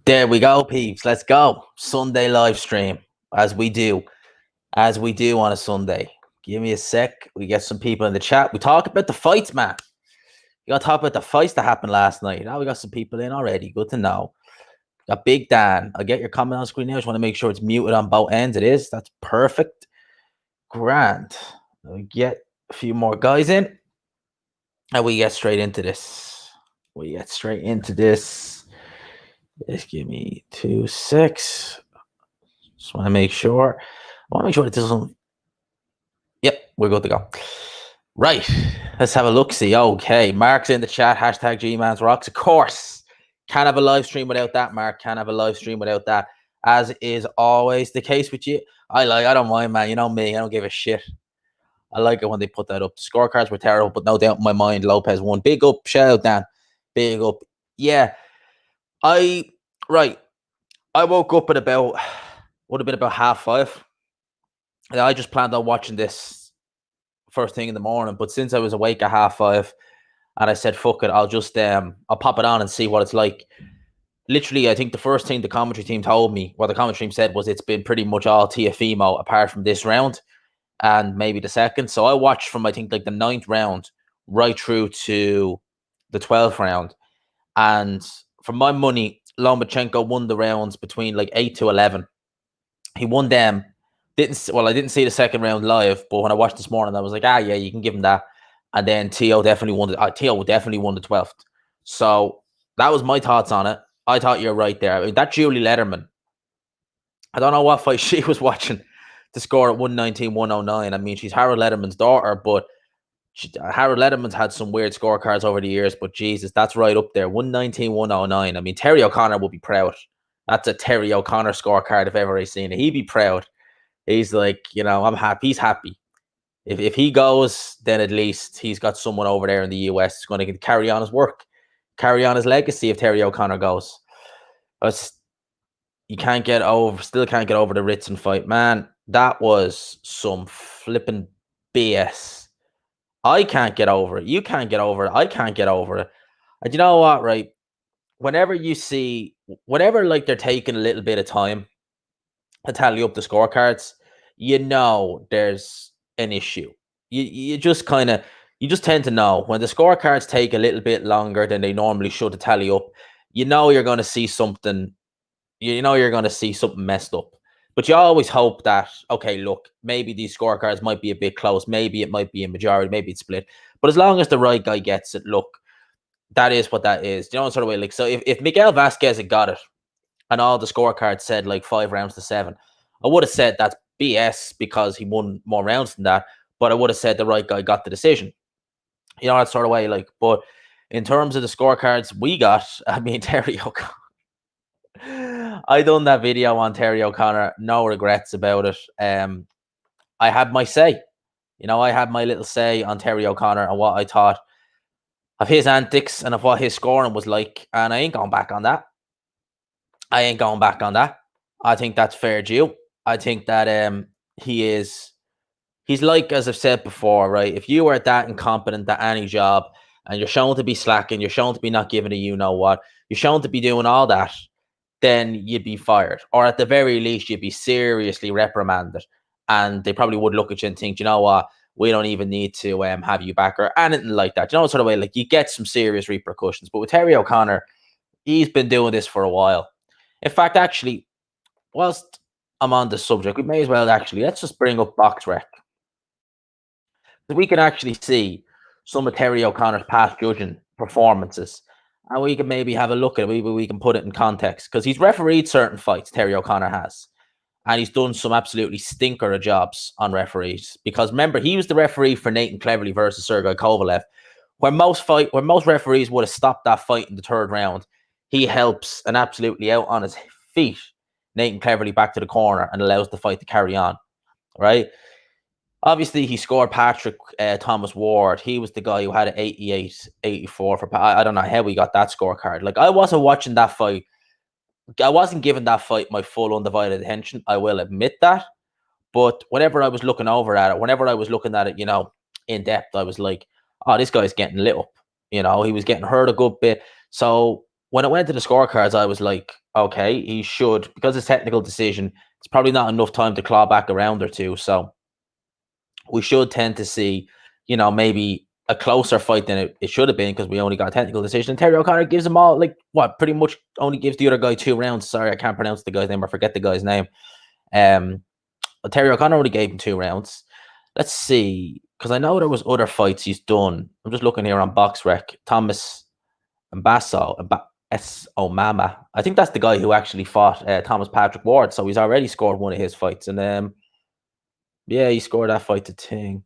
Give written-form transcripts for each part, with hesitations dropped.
There we go, peeps. Let's go. Sunday live stream, as we do on a Sunday. Give me a sec. We get some people in the chat. We talk about the fights, man. We got to talk about the fights that happened last night. Now we got some people in already. Good to know. Got Big Dan. I'll get your comment on screen now. Just want to make sure it's muted on both ends. It is. That's perfect. Grand. We get a few more guys in, and we get straight into this. Just give me 2 secs. Just want to make sure. I want to make sure it doesn't. Yep, we're good to go. Right. Let's have a look. See. Okay. Mark's in the chat. Hashtag GMansRocks. Of course. Can't have a live stream without that, Mark. Can't have a live stream without that. As is always the case with you. I don't mind, man. You know me. I don't give a shit. I like it when they put that up. The scorecards were terrible, but no doubt in my mind, Lopez won. Big up. Shout out, Dan. Big up. Yeah. I woke up at about, would have been about 5:30. And I just planned on watching this first thing in the morning, but since I was awake at 5:30, and I said, fuck it, I'll just, I'll pop it on and see what it's like. Literally, I think the first thing the commentary team told me, what the commentary team said was it's been pretty much all Tiafimo apart from this round and maybe the second. So I watched from, I think, like the 9th round right through to the 12th round. And for my money, Lomachenko won the rounds between like 8 to 11. He won them. I didn't see the second round live, but when I watched this morning, I was like, yeah, you can give him that. And then Tio definitely won. Tio definitely won the 12th. So that was my thoughts on it. I thought you're right there. I mean, that Julie Lederman, I don't know what fight she was watching to score at 119-109. I mean, she's Harold Lederman's daughter, but Harold Lederman's had some weird scorecards over the years, but Jesus, that's right up there. 119-109. I mean, Terry O'Connor will be proud. That's a Terry O'Connor scorecard if ever I seen it. He'd be proud. He's like, I'm happy. He's happy. If he goes, then at least he's got someone over there in the US who's going to carry on his work, carry on his legacy if Terry O'Connor goes. But still can't get over the Ritson fight. Man, that was some flipping BS. I can't get over it. You can't get over it. I can't get over it. And you know what, right? Whenever like they're taking a little bit of time to tally up the scorecards, there's an issue. You just tend to know when the scorecards take a little bit longer than they normally should to tally up. You're going to see something. You're going to see something messed up. But you always hope that, okay, look, maybe these scorecards might be a bit close. Maybe it might be a majority. Maybe it's split. But as long as the right guy gets it, look, that is what that is. Sort of way. Like, so if Miguel Vasquez had got it and all the scorecards said like 5 rounds to 7, I would have said that's BS because he won more rounds than that. But I would have said the right guy got the decision. That sort of way. Like, but in terms of the scorecards we got, I mean, Terry O'Connor. I done that video on Terry O'Connor. No regrets about it. I had my say. I had my little say on Terry O'Connor and what I thought of his antics and of what his scoring was like. And I ain't going back on that. I think that's fair due. I think that he's like, as I've said before, right? If you are that incompetent at any job and you're shown to be slacking, you're shown to be not giving a you-know-what, you're shown to be doing all that, then you'd be fired. Or at the very least, you'd be seriously reprimanded. And they probably would look at you and think, you know what, we don't even need to have you back or anything like that. Sort of way, like you get some serious repercussions. But with Terry O'Connor, he's been doing this for a while. In fact, actually, whilst I'm on the subject, we may as well let's just bring up BoxRec. We can actually see some of Terry O'Connor's past judging performances. And we can maybe have a look at it. We can put it in context. Because he's refereed certain fights, Terry O'Connor has. And he's done some absolutely stinker of jobs on referees. Because remember, he was the referee for Nathan Cleverly versus Sergey Kovalev. Where most referees would have stopped that fight in the 3rd round, he helps and absolutely out on his feet Nathan Cleverly back to the corner and allows the fight to carry on. Right? Obviously, he scored Patrick Thomas Ward. He was the guy who had an 88-84 for. I don't know how we got that scorecard. Like, I wasn't watching that fight. I wasn't giving that fight my full undivided attention. I will admit that. But whenever I was looking over at it, whenever I was looking at it, in depth, I was like, oh, this guy's getting lit up. He was getting hurt a good bit. So when it went to the scorecards, I was like, Okay, he should, because it's technical decision. It's probably not enough time to claw back a round or two. So we should tend to see, maybe a closer fight than it should have been, because we only got a technical decision. And Terry O'Connor gives them all, pretty much only gives the other guy 2 rounds. Sorry, I can't pronounce the guy's name. I forget the guy's name. But Terry O'Connor only gave him 2 rounds. Let's see, because I know there was other fights he's done. I'm just looking here on BoxRec. Thomas Mama. I think that's the guy who actually fought Thomas Patrick Ward. So he's already scored one of his fights. And yeah, he scored that fight to Ting.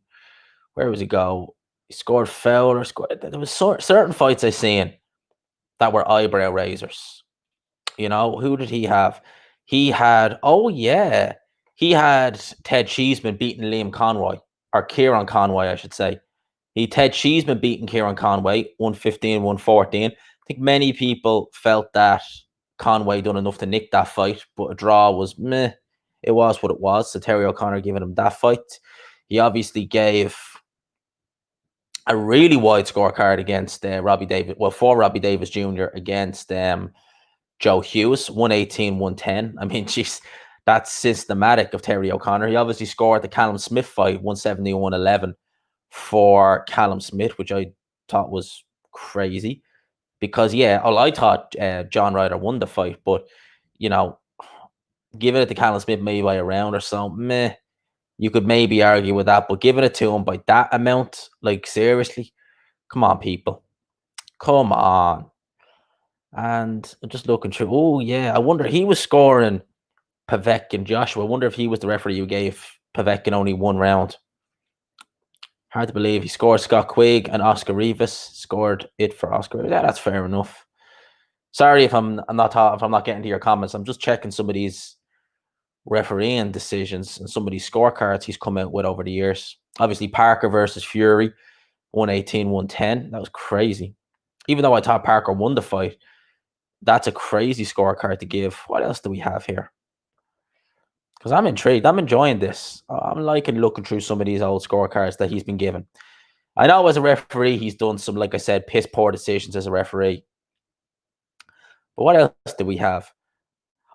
Where was he go? He scored Fowler. There was certain fights I seen that were eyebrow raisers. Who did he have? He had, he had Ted Cheeseman beating Liam Conroy, or Kieran Conway, I should say. Ted Cheeseman beating Kieran Conway, 115, 114. I think many people felt that Conway done enough to nick that fight, but a draw was meh. It was what it was. So Terry O'Connor giving him that fight. He obviously gave a really wide scorecard against Robbie Davis. Well, for Robbie Davis Jr. against Joe Hughes, 118, 110. I mean, jeez, that's systematic of Terry O'Connor. He obviously scored the Callum Smith fight, 170, 111 for Callum Smith, which I thought was crazy. Because, I thought John Ryder won the fight, but, giving it to Callum Smith maybe by a round or so, meh. You could maybe argue with that, but giving it to him by that amount, seriously, come on, people. Come on. And I'm just looking through. Oh, yeah. I wonder, he was scoring Pavek and Joshua. I wonder if he was the referee who gave Pavek in only 1 round. Hard to believe. He scored Scott Quigg and Oscar Rivas. Scored it for Oscar. Yeah, that's fair enough. Sorry if I'm not getting to your comments. I'm just checking some of these refereeing decisions and some of these scorecards he's come out with over the years. Obviously, Parker versus Fury, 118, 110. That was crazy. Even though I thought Parker won the fight, that's a crazy scorecard to give. What else do we have here? Because I'm intrigued. I'm enjoying this. I'm liking looking through some of these old scorecards that he's been given. I know as a referee, he's done some, like I said, piss poor decisions as a referee. But what else do we have?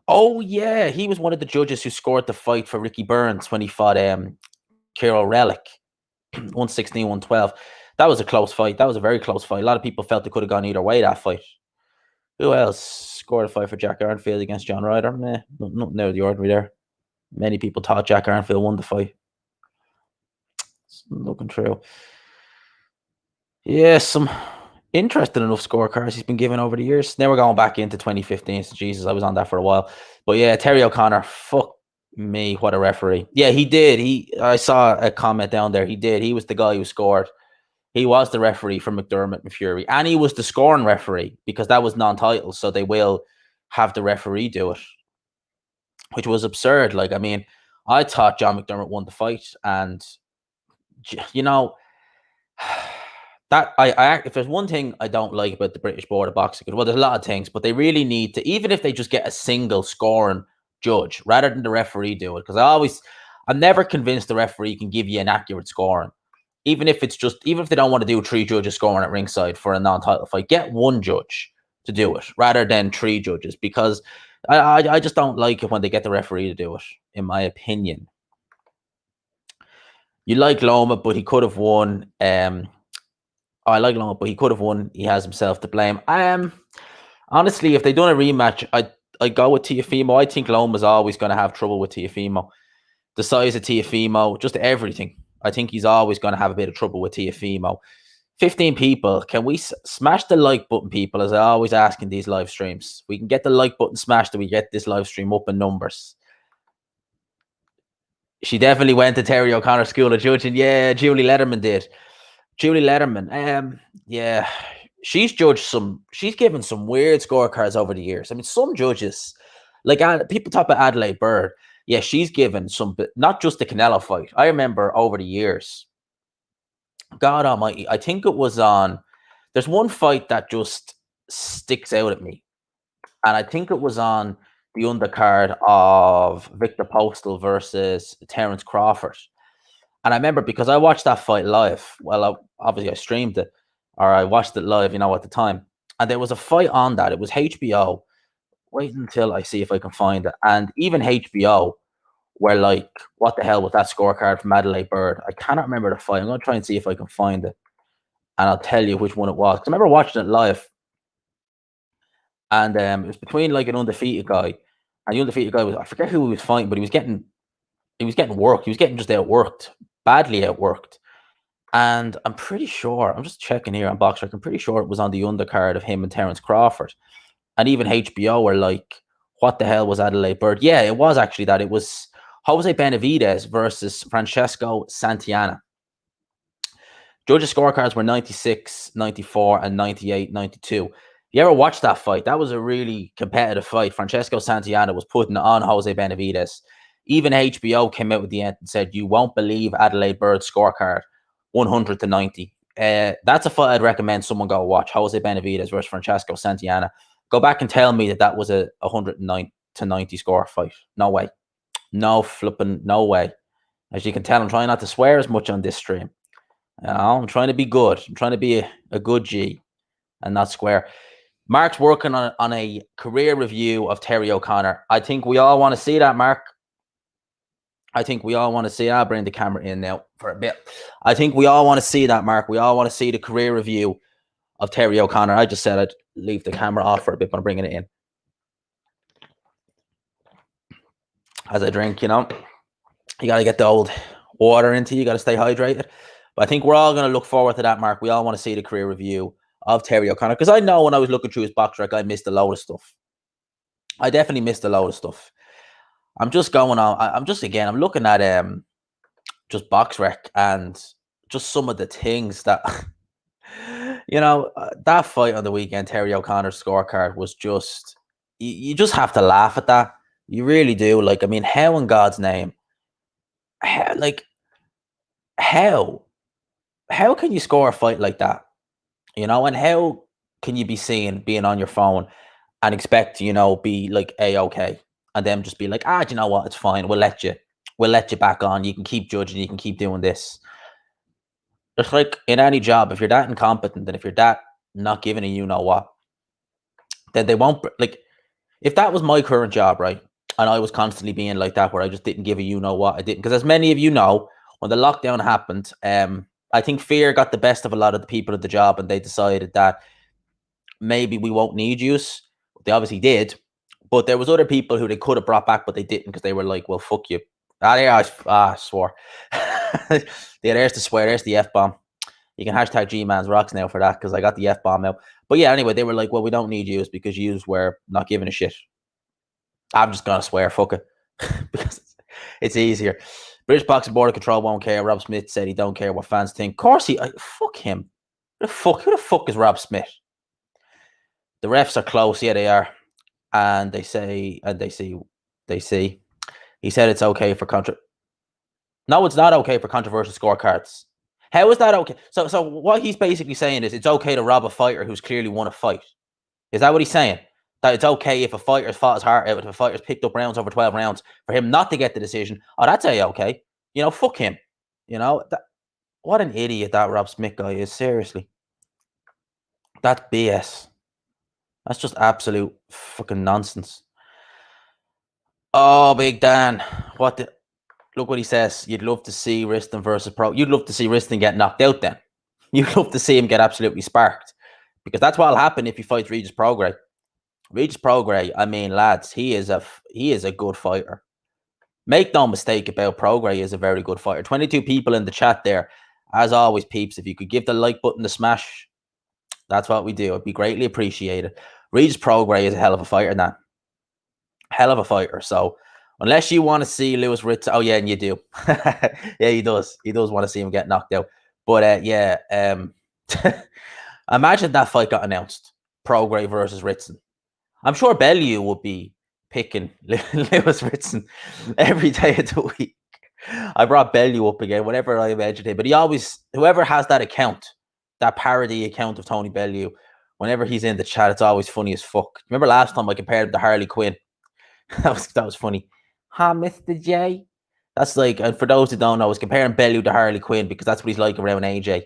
Oh, yeah. He was one of the judges who scored the fight for Ricky Burns when he fought Kiro Relic, 116, 112. That was a close fight. That was a very close fight. A lot of people felt it could have gone either way, that fight. Who else scored a fight for Jack Arnfield against John Ryder? Meh, nothing out of the ordinary there. Many people thought Jack Arnfield won the fight. Looking through. Yeah, some interesting enough scorecards he's been given over the years. Now we're going back into 2015. So Jesus, I was on that for a while. But yeah, Terry O'Connor, fuck me, what a referee. Yeah, he did. I saw a comment down there. He did. He was the guy who scored. He was the referee for McDermott and Fury. And he was the scoring referee because that was non-title. So they will have the referee do it, which was absurd. I thought John McDermott won the fight. And, that if there's one thing I don't like about the British Board of Boxing, well, there's a lot of things, but they really need to, even if they just get a single scoring judge rather than the referee do it, because I'm never convinced the referee can give you an accurate scoring. Even if they don't want to do 3 judges scoring at ringside for a non-title fight, get 1 judge to do it rather than 3 judges, because I just don't like it when they get the referee to do it, in my opinion. You like Loma, but he could have won. I like Loma, but he could have won. He has himself to blame. Honestly, if they done a rematch, I go with Teofimo. I think Loma's always going to have trouble with Teofimo. The size of Teofimo, just everything. I think he's always going to have a bit of trouble with Teofimo. 15 people. Can we smash the like button, people, as I always ask in these live streams? We can get the like button smashed and we get this live stream up in numbers. She definitely went to Terry O'Connor School of Judging. Yeah, Julie Letterman did. Julie Letterman, yeah, she's given some weird scorecards over the years. I mean, some judges, people talk about Adelaide Bird. Yeah, she's given some, not just the Canelo fight. I remember over the years, God almighty, I think it was there's one fight that just sticks out at me. And I think it was on the undercard of Victor Postal versus Terence Crawford. And I remember because I watched that fight live. Well, obviously I streamed it, or I watched it live, at the time. And there was a fight on that. It was HBO wait until I see if I can find it. And even HBO were like, what the hell was that scorecard from Adelaide Bird? I cannot remember the fight. I'm going to try and see if I can find it. And I'll tell you which one it was. Because I remember watching it live. And it was between like an undefeated guy. And the undefeated guy was, I forget who he was fighting, but he was getting worked. He was getting just outworked, badly outworked. And I'm pretty sure, I'm just checking here on Boxrec, I'm pretty sure it was on the undercard of him and Terence Crawford. And even HBO were like, what the hell was Adelaide Bird? Yeah, it was actually that. It was Jose Benavidez versus Francesco Santillana. Judges' scorecards were 96, 94, and 98, 92. You ever watched that fight? That was a really competitive fight. Francesco Santillana was putting on Jose Benavidez. Even HBO came out with the end and said, you won't believe Adelaide Bird's scorecard, 100 to 90. That's a fight I'd recommend someone go watch, Jose Benavidez versus Francesco Santillana. Go back and tell me that was a 109 to 90 score fight. No way. No flipping, no way. As you can tell, I'm trying not to swear as much on this stream. I'm trying to be good. I'm trying to be a good G and not square. Mark's working on a career review of Terry O'Connor. I think we all want to see that, Mark. I think we all want to see. I'll bring the camera in now for a bit. I think we all want to see that, Mark. We all want to see the career review of Terry O'Connor. I just said I'd leave the camera off for a bit, but I'm bringing it in. As I drink, you know, you got to get the old water into you. You got to stay hydrated. But I think we're all going to look forward to that, Mark. We all want to see the career review of Terry O'Connor. Because I know when I was looking through his box rec, I missed a load of stuff. I definitely missed a load of stuff. I'm just going on. I'm looking at just box rec and just some of the things that, you know, that fight on the weekend, Terry O'Connor's scorecard was just, you just have to laugh at that. You really do. Like, I mean, how in God's name, how can you score a fight like that? You know, and how can you be seen being on your phone and expect, you know, be like A-okay, and then just be like, do you know what? It's fine. We'll let you back on. You can keep judging. You can keep doing this. It's like in any job, if you're that incompetent and if you're that not giving a you know what, then they won't, like, if that was my current job, right? And I was constantly being like that, where I just didn't give a you know what, I didn't, because as many of you know, when the lockdown happened, I think fear got the best of a lot of the people at the job, and they decided that maybe we won't need yous. They obviously did, but there was other people who they could have brought back, but they didn't, because they were like, well, fuck you. I swore. Yeah, there's the swear, there's the F-bomb. You can hashtag G-Man's Rocks now for that, because I got the F-bomb out. But yeah, anyway, they were like, well, we don't need yous because yous were not giving a shit. I'm just going to swear, fuck it. Because it's easier. British Boxing Board of Control won't care. Rob Smith said he don't care what fans think. Of course fuck him. Who the fuck is Rob Smith? The refs are close. Yeah, they are. And they see. He said it's okay for No, it's not okay for controversial scorecards. How is that okay? So what he's basically saying is it's okay to rob a fighter who's clearly won a fight. Is that what he's saying? That it's okay if a fighter's fought his heart out, if a fighter's picked up rounds over 12 rounds, for him not to get the decision? Oh, that's okay. You know, fuck him. You know, what an idiot that Rob Smith guy is. Seriously. That's BS. That's just absolute fucking nonsense. Oh, Big Dan. Look what he says. You'd love to see Ritson versus Pro. You'd love to see Ritson get knocked out then. You'd love to see him get absolutely sparked. Because that's what'll happen if he fights Regis Prograis. Regis Prograis, I mean, lads, he is a good fighter. Make no mistake about Prograis is a very good fighter. 22 people in the chat there. As always, peeps, if you could give the like button to smash, that's what we do. It'd be greatly appreciated. Regis Prograis is a hell of a fighter, now. Hell of a fighter. So, unless you want to see Lewis Ritson, oh yeah, and you do. Yeah, he does. He does want to see him get knocked out. But yeah, imagine that fight got announced. Prograis versus Ritson. I'm sure Bellew would be picking Lewis Ritson every day of the week. I brought Bellew up again whenever I mentioned him. But he always, whoever has that account, that parody account of Tony Bellew, whenever he's in the chat, it's always funny as fuck. Remember last time I compared him to Harley Quinn? that was funny. Huh, Mr. J? That's like, and for those who don't know, I was comparing Bellew to Harley Quinn because that's what he's like around AJ.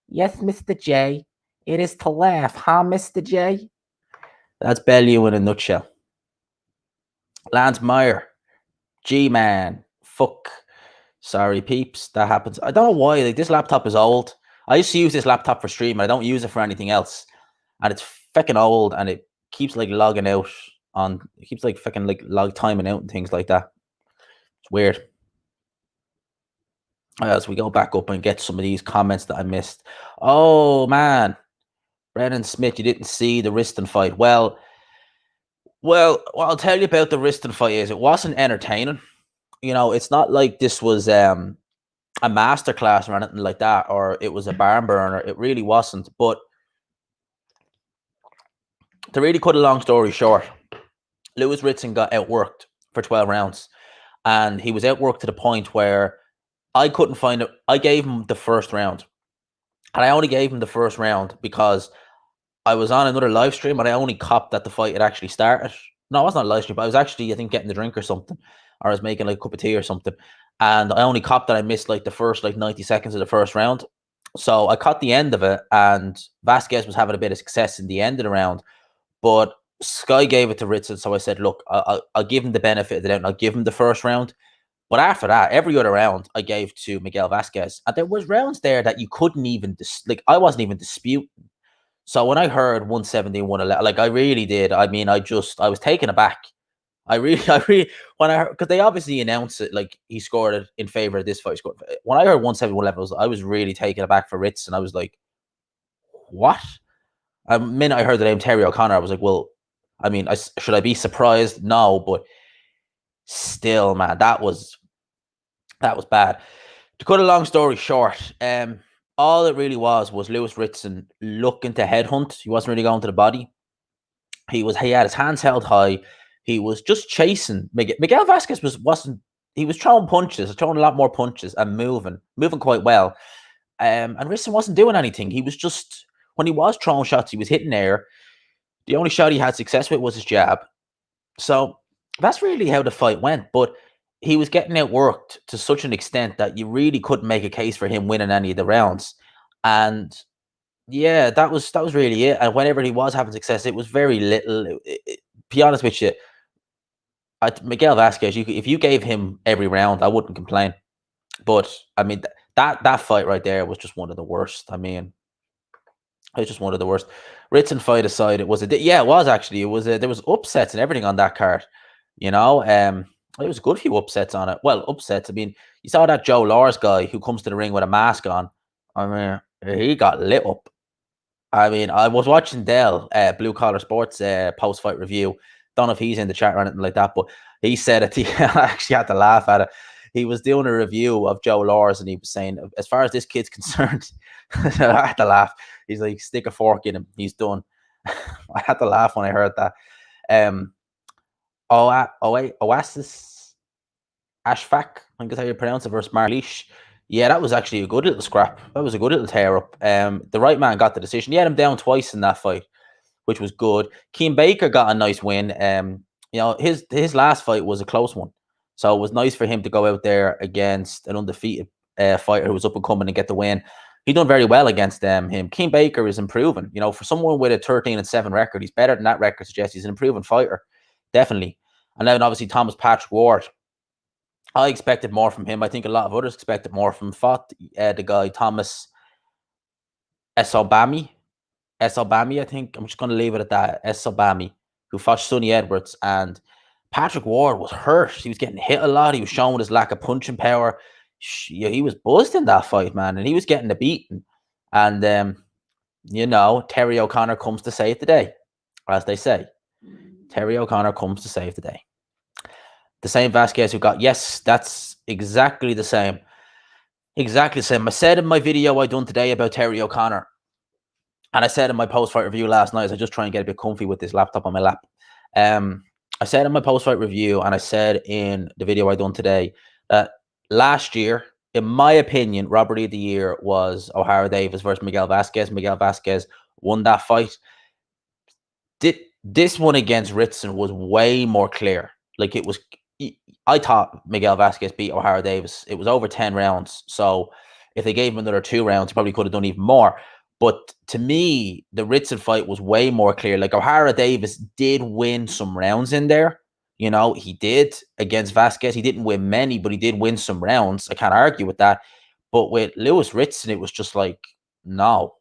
Yes, Mr. J. It is to laugh, huh, Mr. J? That's Bellew in a nutshell. Lance Meyer. G-man. Fuck. Sorry, peeps. That happens. I don't know why. Like, this laptop is old. I used to use this laptop for streaming. I don't use it for anything else. And it's fucking old, and it keeps like logging out on. It keeps like fucking like log timing out and things like that. It's weird. As we go back up and get some of these comments that I missed. Oh man, Brennan Smith, you didn't see the Ritson fight. Well, what I'll tell you about the Ritson fight is it wasn't entertaining. You know, it's not like this was a masterclass or anything like that, or it was a barn burner. It really wasn't. But to really cut a long story short, Lewis Ritson got outworked for 12 rounds, and he was outworked to the point where I couldn't find it. I gave him the first round, and I only gave him the first round because I was on another live stream, and I only copped that the fight had actually started. No, it wasn't a live stream, but I was actually, I think, getting the drink or something, or I was making like a cup of tea or something, and I only copped that I missed like the first like 90 seconds of the first round. So I caught the end of it, and Vasquez was having a bit of success in the end of the round, but Sky gave it to Ritson. So I said, look, I'll give him the benefit of the doubt, and I'll give him the first round. But after that, every other round I gave to Miguel Vasquez, and there was rounds there that you couldn't even like. I wasn't even disputing. So when I heard 170, 111, like I really did. I mean, I was taken aback. When I heard, because they obviously announced it, like he scored it in favor of this fight. When I heard 170, 111, I was really taken aback for Ritson. I was like, what? The minute I heard the name Terry O'Connor, I was like, well, I mean, should I be surprised? No, but still, man, that was bad. To cut a long story short, all it really was Lewis Ritson looking to headhunt. He wasn't really going to the body. He had his hands held high. He was just chasing Miguel Vasquez. He was throwing punches, throwing a lot more punches and moving quite well. And Ritson wasn't doing anything. He was just, when he was throwing shots, he was hitting air. The only shot he had success with was his jab. So that's really how the fight went. But he was getting outworked to such an extent that you really couldn't make a case for him winning any of the rounds. And yeah, that was really it. And whenever he was having success, it was very little. Be honest with you, Miguel Vasquez, if you gave him every round, I wouldn't complain. But I mean, that fight right there was just one of the worst. I mean, it was just one of the worst. Ritson fight aside, it was actually. It was there was upsets and everything on that card. You know, there was a good few upsets on it. Well, upsets. I mean, you saw that Joe Lars guy who comes to the ring with a mask on. I mean, he got lit up. I mean, I was watching Dell, Blue Collar Sports post-fight review. Don't know if he's in the chat or anything like that, but he said it. I actually had to laugh at it. He was doing a review of Joe Lars, and he was saying, as far as this kid's concerned, I had to laugh. He's like, stick a fork in him. He's done. I had to laugh when I heard that. Oasis Ashfaq, I think that's how you pronounce it, versus Marleesh. Yeah, that was actually a good little scrap. That was a good little tear up. The right man got the decision. He had him down twice in that fight, which was good. Keane Baker got a nice win. You know, his last fight was a close one, so it was nice for him to go out there against an undefeated fighter who was up and coming and get the win. He done very well against him. Keane Baker is improving. You know, for someone with a 13-7 record, he's better than that record suggests. He's an improving fighter, definitely. And then obviously Thomas Patrick Ward. I expected more from him. I think a lot of others expected more from him. Fought the guy Thomas Esobami, I think. I'm just going to leave it at that. Esobami, who fought Sonny Edwards. And Patrick Ward was hurt. He was getting hit a lot. He was showing his lack of punching power. Yeah, he was buzzed in that fight, man. And he was getting the beating. And, you know, Terry O'Connor comes to save the day, as they say. Terry O'Connor comes to save the day. The same Vasquez who got, yes, that's exactly the same. Exactly the same. I said in my video I done today about Terry O'Connor, and I said in my post-fight review last night, as I just try and get a bit comfy with this laptop on my lap. I said in my post-fight review, and I said in the video I done today, that last year, in my opinion, robbery of the year was O'Hara Davis versus Miguel Vasquez. Miguel Vasquez won that fight. This one against Ritson was way more clear. Like, it was, I thought Miguel Vasquez beat O'Hara Davis. It was over 10 rounds. So if they gave him another 2 rounds, he probably could have done even more. But to me, the Ritson fight was way more clear. Like, O'Hara Davis did win some rounds in there. You know, he did against Vasquez. He didn't win many, but he did win some rounds. I can't argue with that. But with Lewis Ritson, it was just like, no.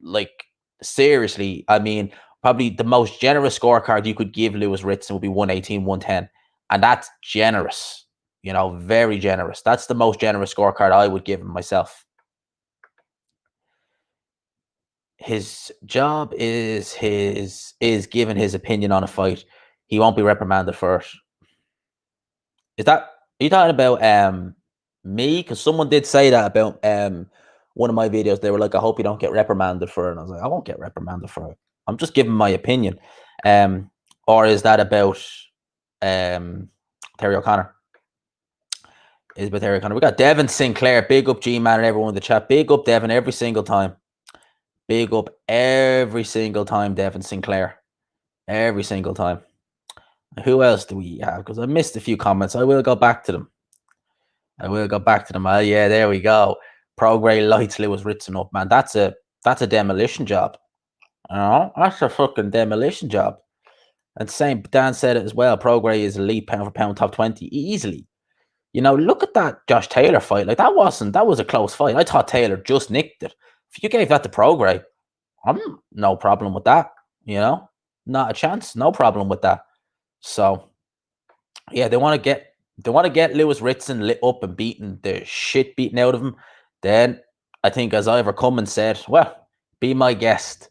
Like, seriously, I mean, probably the most generous scorecard you could give Lewis Ritson would be 118, 110. And that's generous, you know, very generous. That's the most generous scorecard I would give him myself. His job is giving his opinion on a fight. He won't be reprimanded for it. Is that, are you talking about me? Because someone did say that about one of my videos. They were like, I hope you don't get reprimanded for it. And I was like, I won't get reprimanded for it. I'm just giving my opinion. Or is that about Terry O'Connor? Is about Terry O'Connor. We got Devin Sinclair. Big up G-Man and everyone in the chat. Big up Devin every single time. Big up every single time, Devin Sinclair. Every single time. Who else do we have? Because I missed a few comments. I will go back to them. Oh, yeah, there we go. Progray lights Lewis Ritson up, man. That's a demolition job. You know, that's a fucking demolition job. And same, Dan said it as well. Progray is elite pound for pound top 20 easily. You know, look at that Josh Taylor fight. Like, that was a close fight. I thought Taylor just nicked it. If you gave that to Progray, I'm no problem with that. You know, not a chance. No problem with that. So, yeah, they want to get Lewis Ritson lit up and beaten the shit beaten out of him. Then I think, as Ivor Cummins said, well, be my guest.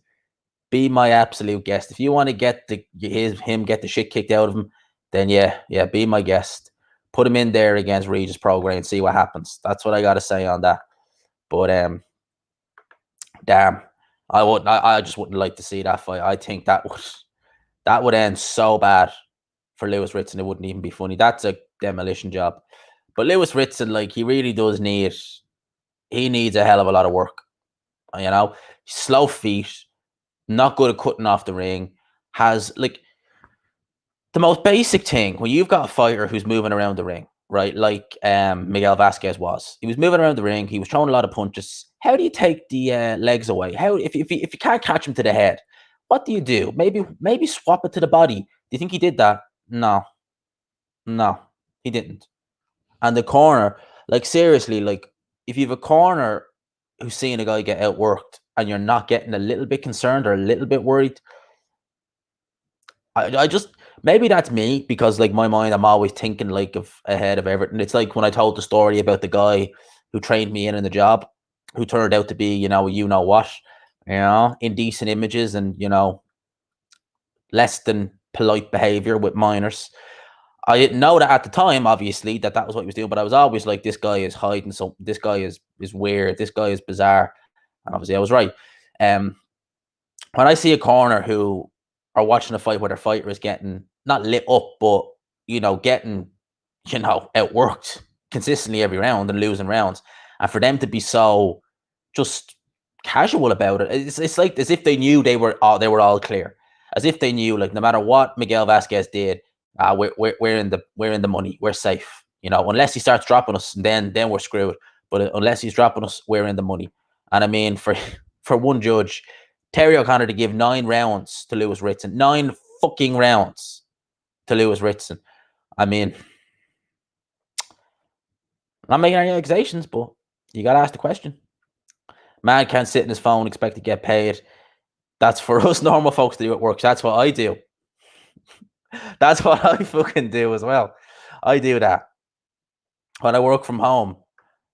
Be my absolute guest. If you want to get him get the shit kicked out of him, then yeah, be my guest. Put him in there against Regis Progray and see what happens. That's what I got to say on that. But damn, I just wouldn't like to see that fight. I think that would end so bad for Lewis Ritson. It wouldn't even be funny. That's a demolition job. But Lewis Ritson, like, he really does he needs a hell of a lot of work. You know, slow feet, not good at cutting off the ring, has, like, the most basic thing when you've got a fighter who's moving around the ring, right? Like Miguel Vasquez was. He was moving around the ring. He was throwing a lot of punches. How do you take the legs away? How if you can't catch him to the head, what do you do? Maybe swap it to the body. Do you think he did that? No, he didn't. And the corner, like, seriously, like, if you have a corner who's seeing a guy get outworked and you're not getting a little bit concerned or a little bit worried, I just, maybe that's me, because, like, my mind, I'm always thinking, like, ahead of everything. It's like when I told the story about the guy who trained me in the job, who turned out to be, you know what, indecent images and, less than polite behavior with minors. I didn't know that at the time, obviously, that was what he was doing, but I was always like, this guy is hiding, so this guy is weird, this guy is bizarre. And obviously I was right. When I see a corner who are watching a fight where their fighter is getting not lit up, but getting outworked consistently every round and losing rounds, and for them to be so just casual about it, it's like as if they knew they were all clear, as if they knew, like, no matter what Miguel Vasquez did, we're in the money, we're safe, unless he starts dropping us, then we're screwed. But unless he's dropping us, we're in the money. And I mean, for one judge, Terry O'Connor, to give 9 rounds to Lewis Ritson, 9 fucking rounds to Lewis Ritson. I mean, I'm not making any accusations, but you got to ask the question. Man can't sit in his phone and expect to get paid. That's for us normal folks to do at work. That's what I do. That's what I fucking do as well. I do that when I work from home.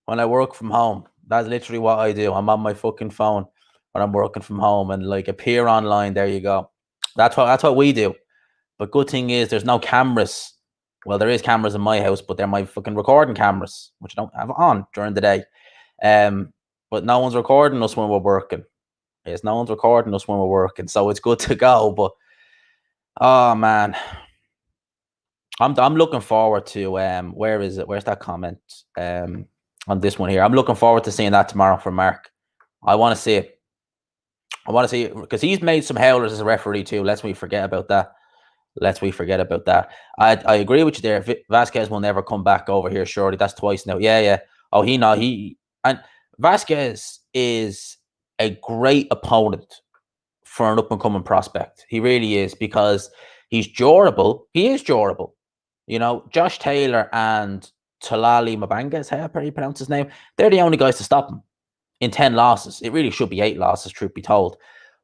That's literally what I do. I'm on my fucking phone when I'm working from home and, like, appear online. There you go. That's what we do. But good thing is there's no cameras. Well, there is cameras in my house, but they're my fucking recording cameras, which I don't have on during the day. But no one's recording us when we're working. Yes, no one's recording us when we're working, so it's good to go. But oh man, I'm looking forward to where is it? Where's that comment on this one here? I'm looking forward to seeing that tomorrow from Mark. I want to see it. Because he's made some howlers as a referee too. Lest we forget about that. I agree with you there. Vasquez will never come back over here, surely. That's twice now. Yeah. Oh, and Vasquez is a great opponent for an up and coming prospect. He really is, because he's durable. He is durable. You know, Josh Taylor and Talali Mabanga is how you pronounce his name. They're the only guys to stop him in 10 losses. It really should be 8 losses, truth be told.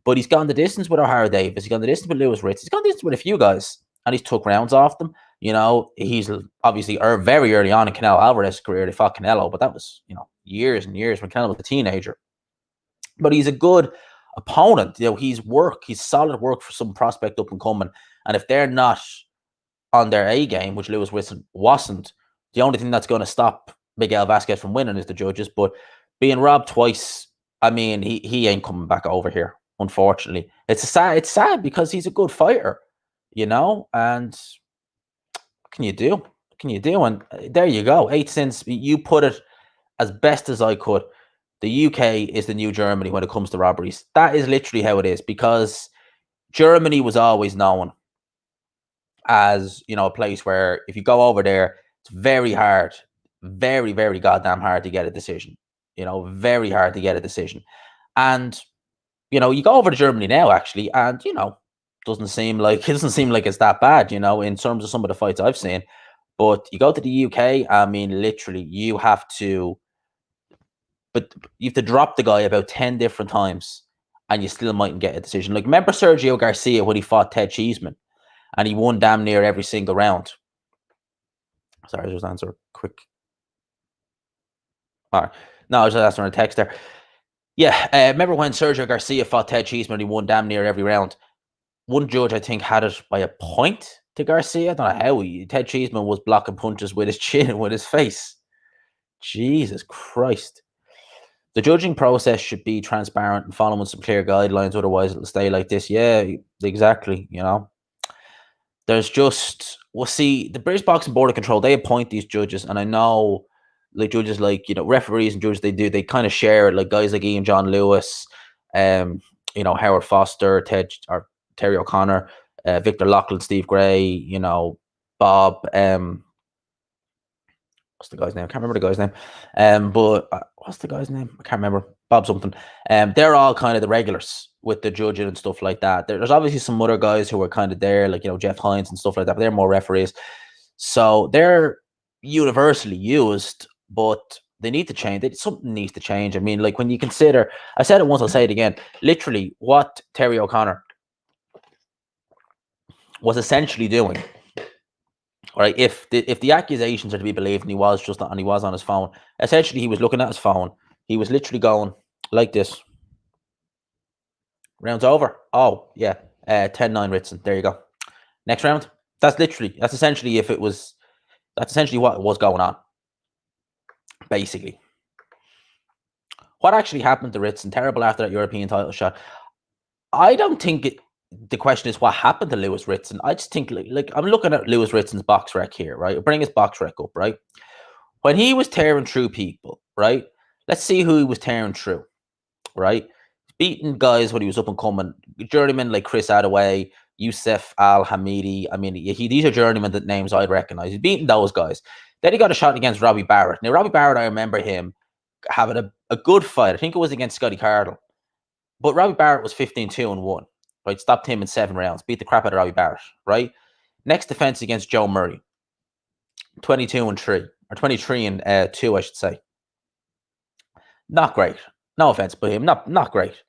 But he's gone the distance with O'Hara Davis. He's gone the distance with Lewis Ritz. He's gone the distance with a few guys, and he's took rounds off them. You know, he's obviously very early on in Canelo Alvarez's career. They fought Canelo, but that was, you know, years and years when Canelo was a teenager. But he's a good opponent. You know, he's solid work for some prospect up and coming. And if they're not on their A game, which Lewis Ritson wasn't, the only thing that's going to stop Miguel Vasquez from winning is the judges. But being robbed twice, I mean, he ain't coming back over here, unfortunately. It's sad because he's a good fighter, you know, and what can you do? What can you do? And there you go. 8 cents. You put it as best as I could. The UK is the new Germany when it comes to robberies. That is literally how it is, because Germany was always known as, you know, a place where if you go over there, it's very hard, very goddamn hard to get a decision. You know, very hard to get a decision. And, you know, you go over to Germany now, actually, and, you know, doesn't seem like it's that bad, you know, in terms of some of the fights I've seen. But you go to the UK, I mean, literally, you have to drop the guy about 10 different times and you still mightn't get a decision. Like, remember Sergio Garcia when he fought Ted Cheeseman and he won damn near every single round? Sorry, just answer quick. All right. No, I was just answering a text there. Yeah, remember when Sergio Garcia fought Ted Cheeseman and he won damn near every round? One judge, I think, had it by a point to Garcia. I don't know how. Ted Cheeseman was blocking punches with his chin and with his face. Jesus Christ. The judging process should be transparent and following some clear guidelines. Otherwise, it'll stay like this. Yeah, exactly. You know, there's just, we'll see, the British Boxing Board of Control, they appoint these judges. And I know, like, judges like, you know, referees and judges, they kind of share it. Like guys like Ian John Lewis, you know, Howard Foster, Terry O'Connor, Victor Loughlin, Steve Gray, you know, Bob, what's the guy's name? I can't remember the guy's name. But what's the guy's name? I can't remember. Bob something. They're all kind of the regulars with the judging and stuff like that. There's obviously some other guys who are kind of there, like, you know, Jeff Hines and stuff like that, but they're more referees. So they're universally used, but they need to change. Something needs to change. I mean, like, when you consider, I said it once, I'll say it again, literally what Terry O'Connor was essentially doing. Right, if the accusations are to be believed, and he was on his phone, essentially he was looking at his phone. He was literally going like this. Round's over. Oh yeah, 10-9 Ritson. There you go. Next round. That's essentially what was going on. Basically, what actually happened to Ritson? Terrible after that European title shot. I don't think the question is what happened to Lewis Ritson. I just think, like I'm looking at Lewis Ritson's box rec here, right? I'll bring his box rec up, right? When he was tearing through people, right? Let's see who he was tearing through, right? Beating guys when he was up and coming, journeymen like Chris Adaway, Youssef Al-Hamidi. I mean, these are journeymen that names I'd recognize. He's beating those guys. Then he got a shot against Robbie Barrett. Now, Robbie Barrett, I remember him having a good fight. I think it was against Scotty Cardle. But Robbie Barrett was 15-2-1. Right, stopped him in 7 rounds, beat the crap out of Robbie Barrett, right? Next defense against Joe Murray, 22-3, or 23-2, I should say. Not great. No offense, but him, not great.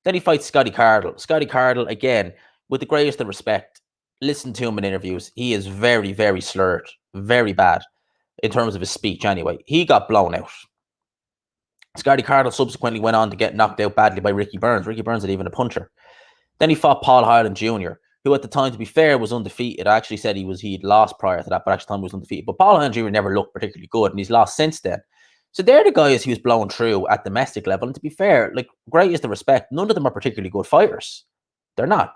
Then he fights Scotty Cardle. Scotty Cardle, again, with the greatest of respect, listen to him in interviews. He is very slurred, very bad in terms of his speech anyway. He got blown out. Scotty Cardle subsequently went on to get knocked out badly by Ricky Burns. Ricky Burns had even a puncher. Then he fought Paul Hyland Jr., who at the time, to be fair, was undefeated. I actually said he'd lost prior to that, but actually time he was undefeated. But Paul Hyland Jr. never looked particularly good, and he's lost since then. So they're the guys he was blowing through at domestic level. And to be fair, like, great is the respect, none of them are particularly good fighters. They're not.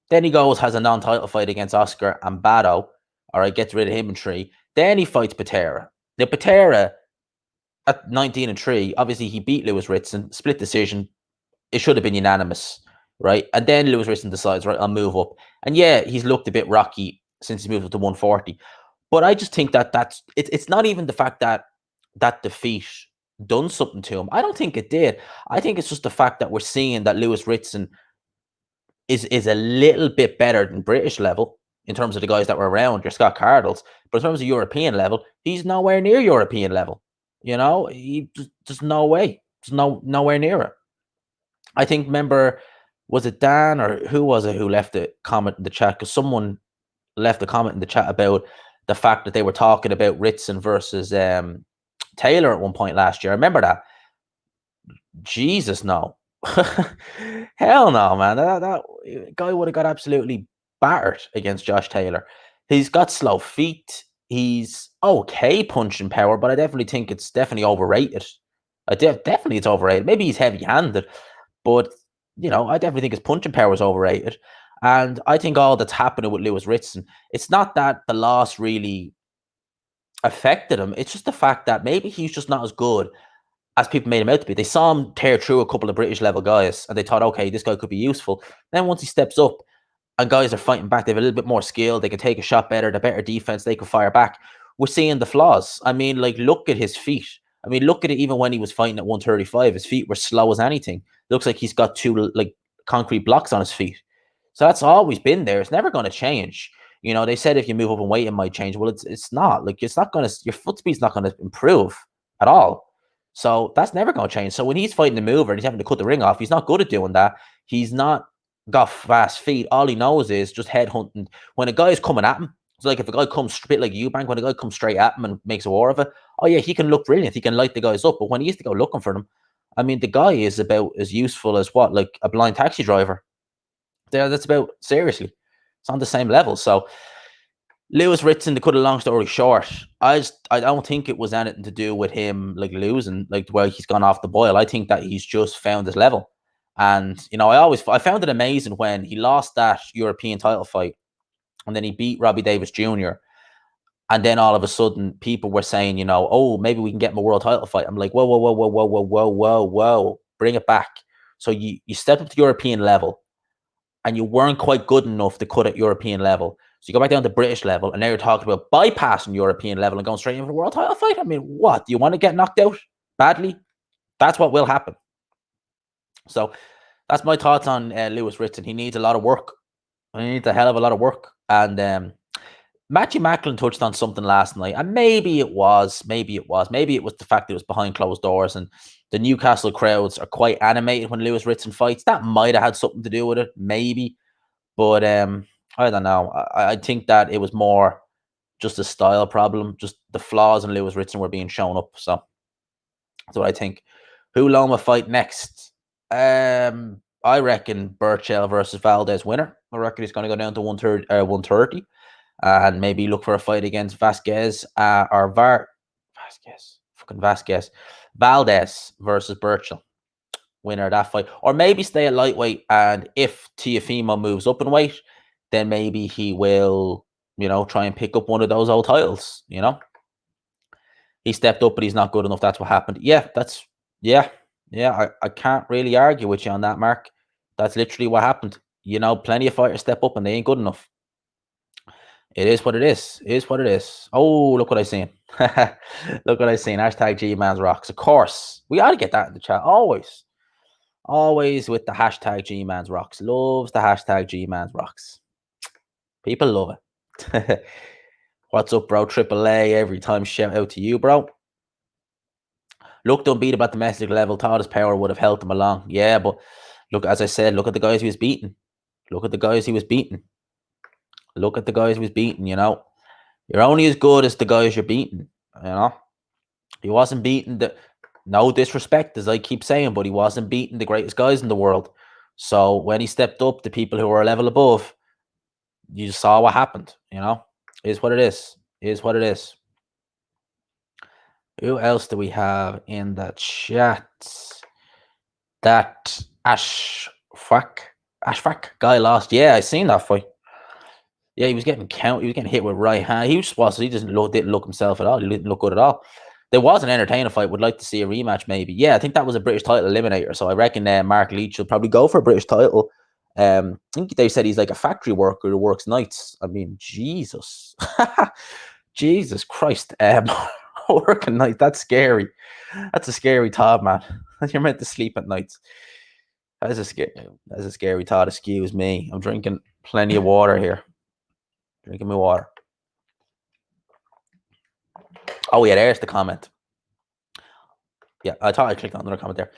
Then he goes, has a non-title fight against Oscar Ambado. All right, gets rid of him in 3. Then he fights Patera. Now, Patera, at 19-3, obviously he beat Lewis Ritson, split decision. It should have been unanimous. Right, and then Lewis Ritson decides, right, I'll move up. And yeah, he's looked a bit rocky since he moved up to 140. But I just think it's not even the fact that that defeat done something to him. I don't think it did. I think it's just the fact that we're seeing that Lewis Ritson is a little bit better than British level. in terms of the guys that were around, your Scott Cardles. But in terms of European level, he's nowhere near European level. He just no way. There's nowhere near it. I think, remember, was it Dan or who was it who left a comment in the chat? Because someone left a comment in the chat about the fact that they were talking about Ritson versus Taylor at one point last year. I remember that. Jesus, no. Hell no, man. That guy would have got absolutely battered against Josh Taylor. He's got slow feet. He's okay punching power, but I definitely think it's definitely overrated. Definitely it's overrated. Maybe he's heavy-handed, but I definitely think his punching power is overrated. And I think all that's happening with Lewis Ritson, it's not that the loss really affected him. It's just the fact that maybe he's just not as good as people made him out to be. They saw him tear through a couple of British level guys and they thought, okay, this guy could be useful. Then once he steps up and guys are fighting back, they have a little bit more skill, they can take a shot better, the better defense, they can fire back. We're seeing the flaws. I mean, like, look at his feet. I mean, look at it even when he was fighting at 135. His feet were slow as anything. Looks like he's got two, like, concrete blocks on his feet. So that's always been there. It's never going to change. They said if you move up in weight, it might change. Well, it's not. Like, it's not going to, your foot speed's not going to improve at all. So that's never going to change. So when he's fighting the mover and he's having to cut the ring off, he's not good at doing that. He's not got fast feet. All he knows is just head hunting. When a guy is coming at him, it's like if a guy comes a bit like Eubank, when a guy comes straight at him and makes a war of it, oh yeah, he can look brilliant. He can light the guys up. But when he used to go looking for them, I mean, the guy is about as useful as what, like a blind taxi driver. That's about, seriously, it's on the same level. So Lewis Ritson, to cut a long story short, I don't think it was anything to do with him like losing, like where he's gone off the boil. I think that he's just found his level. And I found it amazing when he lost that European title fight and then he beat Robbie Davis Jr. And then all of a sudden people were saying, oh, maybe we can get him a world title fight. I'm like, whoa, whoa, whoa, whoa, whoa, whoa, whoa, whoa, whoa. Bring it back. So you stepped up to European level and you weren't quite good enough to cut at European level. So you go back down to British level, and now you're talking about bypassing European level and going straight into the world title fight. I mean, what? Do you want to get knocked out badly? That's what will happen. So that's my thoughts on Lewis Ritson. He needs a lot of work. He needs a hell of a lot of work. And Matthew Macklin touched on something last night, and maybe it was the fact that it was behind closed doors, and the Newcastle crowds are quite animated when Lewis Ritson fights. That might have had something to do with it, maybe. But I don't know. I think that it was more just a style problem. Just the flaws in Lewis Ritson were being shown up. So that's what I think. Who Loma fight next? I reckon Burchell versus Valdez winner. I reckon he's going to go down to 130. And maybe look for a fight against Vasquez Valdez versus Burchell. Winner of that fight. Or maybe stay at lightweight, and if Teofimo moves up in weight, then maybe he will, try and pick up one of those old titles, He stepped up, but he's not good enough. That's what happened. Yeah, I can't really argue with you on that, Mark. That's literally what happened. Plenty of fighters step up and they ain't good enough. It is what it is. It is what it is. Oh, look what I seen. Look what I seen. Hashtag G-Man's Rocks. Of course. We ought to get that in the chat. Always. Always with the hashtag G-Man's Rocks. Loves the hashtag G-Man's Rocks. People love it. What's up, bro? AAA. Every time shout out to you, bro. Looked unbeat about domestic level. Thought his power would have helped him along. Yeah, but look, as I said, look at the guys he was beating. Look at the guys he was beating. Look at the guys he was beating, You're only as good as the guys you're beating, He wasn't beating no disrespect, as I keep saying, but he wasn't beating the greatest guys in the world. So when he stepped up to people who were a level above, you just saw what happened, It is what it is. It is what it is. Who else do we have in the chat? That Ashfaq guy lost. Yeah, I seen that fight. Yeah, he was getting He was getting hit with right hand. He didn't look himself at all. He didn't look good at all. There was an entertaining fight. Would like to see a rematch, maybe. Yeah, I think that was a British title eliminator. So I reckon Mark Leach will probably go for a British title. I think they said he's like a factory worker who works nights. I mean, Jesus, Jesus Christ, working nights. That's scary. That's a scary thought, man. You're meant to sleep at nights. That's a scary thought. Excuse me. I'm drinking plenty of water here. Drinking my water. Oh yeah, there's the comment. Yeah, I thought I clicked on another comment there.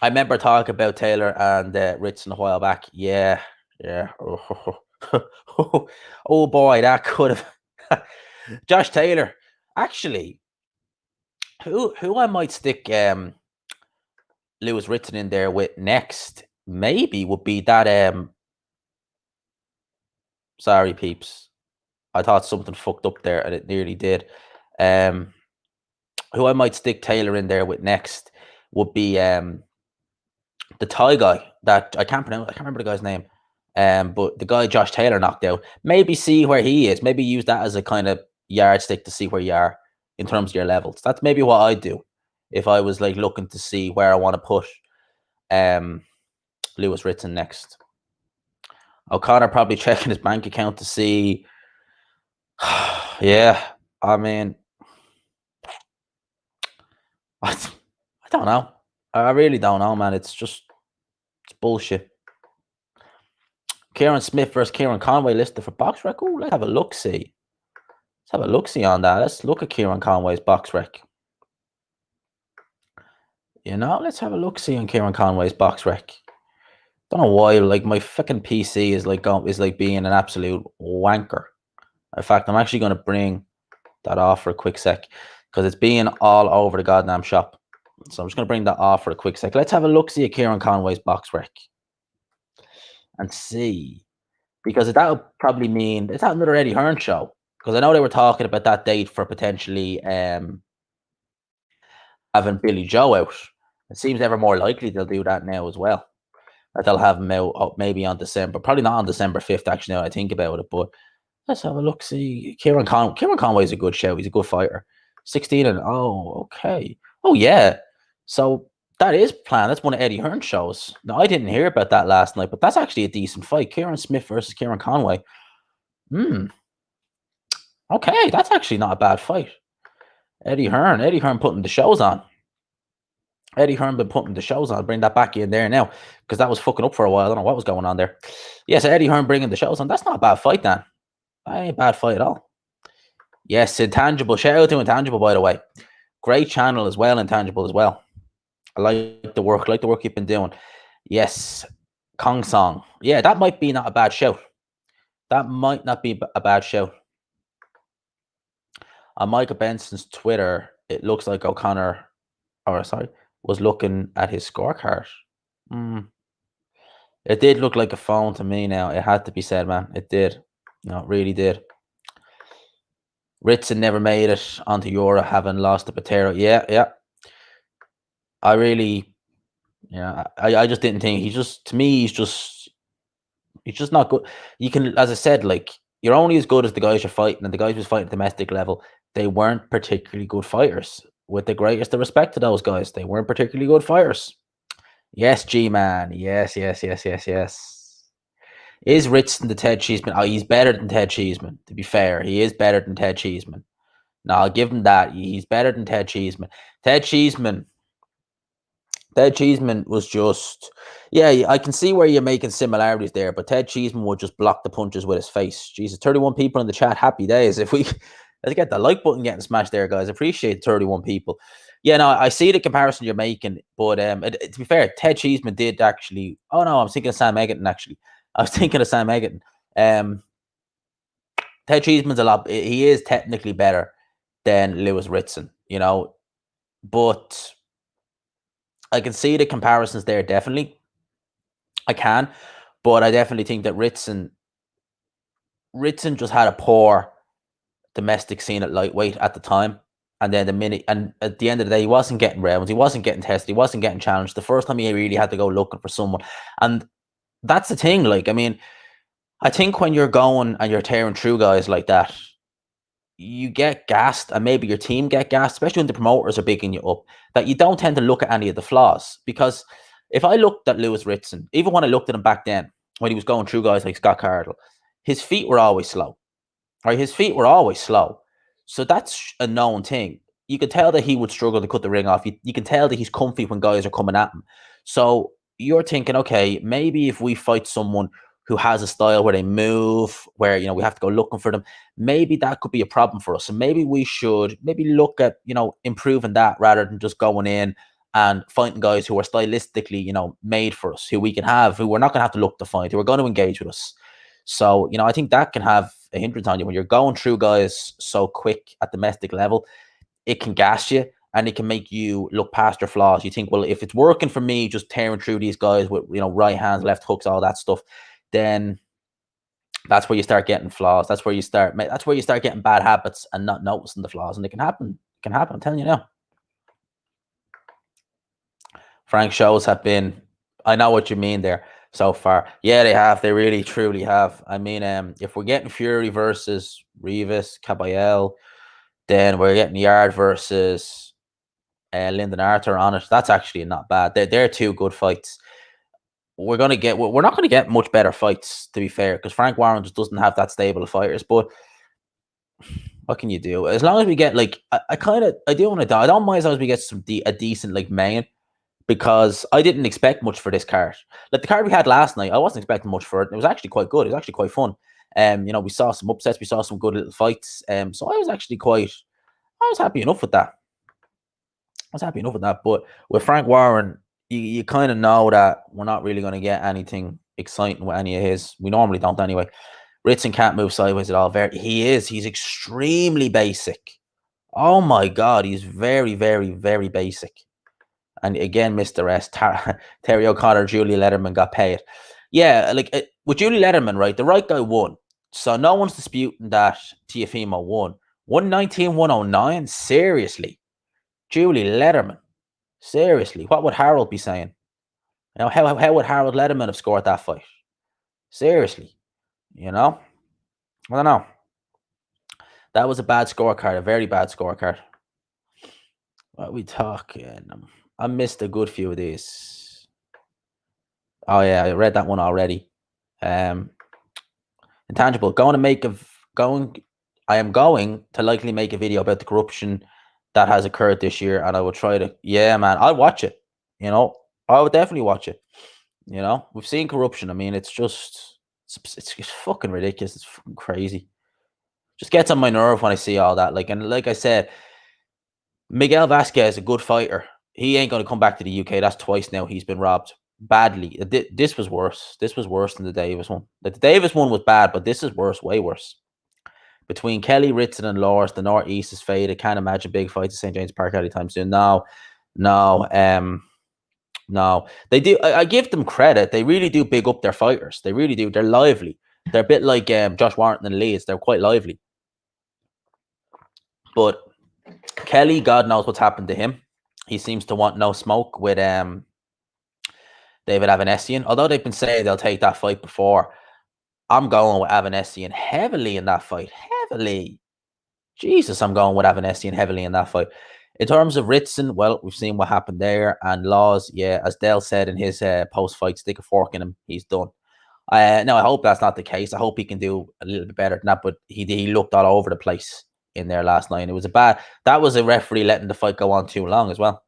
I remember talking about Taylor and Ritson a while back. Yeah. Oh boy, that could have. Josh Taylor. Actually, who I might stick Lewis Ritson in there with next, maybe would be that sorry peeps. I thought something fucked up there and it nearly did. Who I might stick Taylor in there with next would be the Thai guy that I can't pronounce. I can't remember the guy's name. But the guy Josh Taylor knocked out. Maybe see where he is. Maybe use that as a kind of yardstick to see where you are in terms of your levels. That's maybe what I'd do if I was like looking to see where I want to push Lewis Ritson next. O'Connor probably checking his bank account to see. Yeah, I mean, I don't know. I really don't know, man. It's bullshit. Kieran Smith versus Kieran Conway listed for box rec. Oh, let's have a look see. Let's have a look see on that. Let's look at Kieran Conway's box rec. Let's have a look see on Kieran Conway's box rec. Don't know why, like my fucking PC is like being an absolute wanker. In fact, I'm actually going to bring that off for a quick sec because it's being all over the goddamn shop. So I'm just going to bring that off for a quick sec. Let's have a look see at Kieran Conway's box rec and see, because that would probably mean it's not another Eddie Hearn show, because I know they were talking about that date for potentially having Billy Joe out. It seems ever more likely they'll do that now as well. That they'll have him out maybe on December, probably not on December 5th, actually, now I think about it. But let's have a look. See, Kieran Conway is a good show. He's a good fighter. 16 and okay. Oh yeah. So that is planned. That's one of Eddie Hearn's shows. Now I didn't hear about that last night, but that's actually a decent fight. Kieran Smith versus Kieran Conway. Okay, that's actually not a bad fight. Eddie Hearn putting the shows on. Eddie Hearn been putting the shows on. Bring that back in there now, because that was fucking up for a while. I don't know what was going on there. Yes, Eddie Hearn bringing the shows on. That's not a bad fight, Dan. That ain't a bad fight at all. Yes, Intangible. Shout out to Intangible, by the way. Great channel as well, Intangible as well. I like the work. You've been doing. Yes, Kong Song. Yeah, that might be not a bad show. That might not be a bad show. On Michael Benson's Twitter, it looks like O'Connor, was looking at his scorecard. It did look like a phone to me now. It had to be said, man. It did. No, it really did. Ritson never made it onto Euro, having lost to Patero. Yeah. I just didn't think to me, he's just not good. You can, as I said, like, you're only as good as the guys you're fighting, and the guys who's fighting at domestic level, they weren't particularly good fighters. With the greatest of respect to those guys, they weren't particularly good fighters. Yes, G-Man. Yes. Is Ritson the Ted Cheeseman? Oh, he's better than Ted Cheeseman, to be fair. He is better than Ted Cheeseman. No, I'll give him that. He's better than Ted Cheeseman. Ted Cheeseman was just... Yeah, I can see where you're making similarities there, but Ted Cheeseman would just block the punches with his face. Jesus, 31 people in the chat. Happy days. Let's get the like button getting smashed there, guys. Appreciate 31 people. Yeah, no, I see the comparison you're making, but to be fair, Ted Cheeseman did actually... Oh, no, I'm thinking of Sam Egerton, actually. I was thinking of Sam Egerton. Ted Cheeseman's a lot... He is technically better than Lewis Ritson, but I can see the comparisons there, definitely. I can, but I definitely think that Ritson just had a poor domestic scene at lightweight at the time. And then at the end of the day, he wasn't getting rounds, he wasn't getting tested, he wasn't getting challenged. The first time he really had to go looking for someone. And that's the thing. Like, I mean, I think when you're going and you're tearing through guys like that, you get gassed, and maybe your team get gassed, especially when the promoters are bigging you up, that you don't tend to look at any of the flaws. Because if I looked at Lewis Ritson, even when I looked at him back then, when he was going through guys like Scott Cardle, his feet were always slow. Right? His feet were always slow. So that's a known thing. You could tell that he would struggle to cut the ring off. You can tell that he's comfy when guys are coming at him. So you're thinking, okay, maybe if we fight someone who has a style where they move, where we have to go looking for them. Maybe that could be a problem for us. So maybe we should look at improving that rather than just going in and fighting guys who are stylistically made for us, who we can have, who we're not going to have to look to find, who are going to engage with us. So I think that can have a hindrance on you when you're going through guys so quick at domestic level. It can gas you, and it can make you look past your flaws. You think, well, if it's working for me, just tearing through these guys with right hands, left hooks, all that stuff, then that's where you start getting flaws. That's where you start getting bad habits and not noticing the flaws. And it can happen. It can happen. I'm telling you now. Frank shows have been. I know what you mean there so far. Yeah, they have. They really, truly have. I mean, if we're getting Fury versus Rivas, Caballel, then we're getting Yard versus Lyndon Arthur on it. That's actually not bad. They're two good fights. We're not going to get much better fights, to be fair, because Frank Warren just doesn't have that stable of fighters. But what can you do? As long as we get I do want to die. I don't mind as long as we get a decent main, because I didn't expect much for this card. Like the card we had last night, I wasn't expecting much for it. It was actually quite good. It was actually quite fun. We saw some upsets. We saw some good little fights. So I was actually I was happy enough with that. But with Frank Warren, you kind of know that we're not really going to get anything exciting with any of his. We normally don't anyway. Ritson can't move sideways at all. He's extremely basic. Oh my God, he's very, very, very basic. And again, Mr. S, Terry O'Connor, Julie Letterman got paid. Yeah, with Julie Letterman, right, the right guy won. So no one's disputing that Teofimo won. 119-109? Seriously. Julie Letterman. Seriously, what would Harold be saying? How would Harold Letterman have scored that fight? Seriously, I don't know. That was a bad scorecard, a very bad scorecard. What are we talking? I missed a good few of these. Oh yeah, I read that one already. Intangible. I am going to likely make a video about the corruption that has occurred this year, and I will try to. Yeah, man, I'll watch it. I would definitely watch it. We've seen corruption. I mean, it's fucking ridiculous. It's fucking crazy. Just gets on my nerve when I see all that. Like I said, Miguel Vasquez, a good fighter. He ain't going to come back to the UK. That's twice now he's been robbed badly. This was worse. This was worse than the Davis one. The Davis one was bad, but this is worse, way worse. Between Kelly, Ritson, and Lawrence, the Northeast is faded. Can't imagine big fights at St. James Park anytime soon. No. They do. I give them credit. They really do big up their fighters. They really do. They're lively. They're a bit like Josh Warrington and Leeds. They're quite lively. But Kelly, God knows what's happened to him. He seems to want no smoke with David Avanesian. Although they've been saying they'll take that fight before, I'm going with Avanesian heavily in that fight. Heavily. Jesus, I'm going with Avanesian heavily in that fight. In terms of Ritson, well, we've seen what happened there. And Laws, yeah, as Dell said in his post-fight, stick a fork in him. He's done. No, I hope that's not the case. I hope he can do a little bit better than that. But he looked all over the place in there last night. It was that was a referee letting the fight go on too long as well.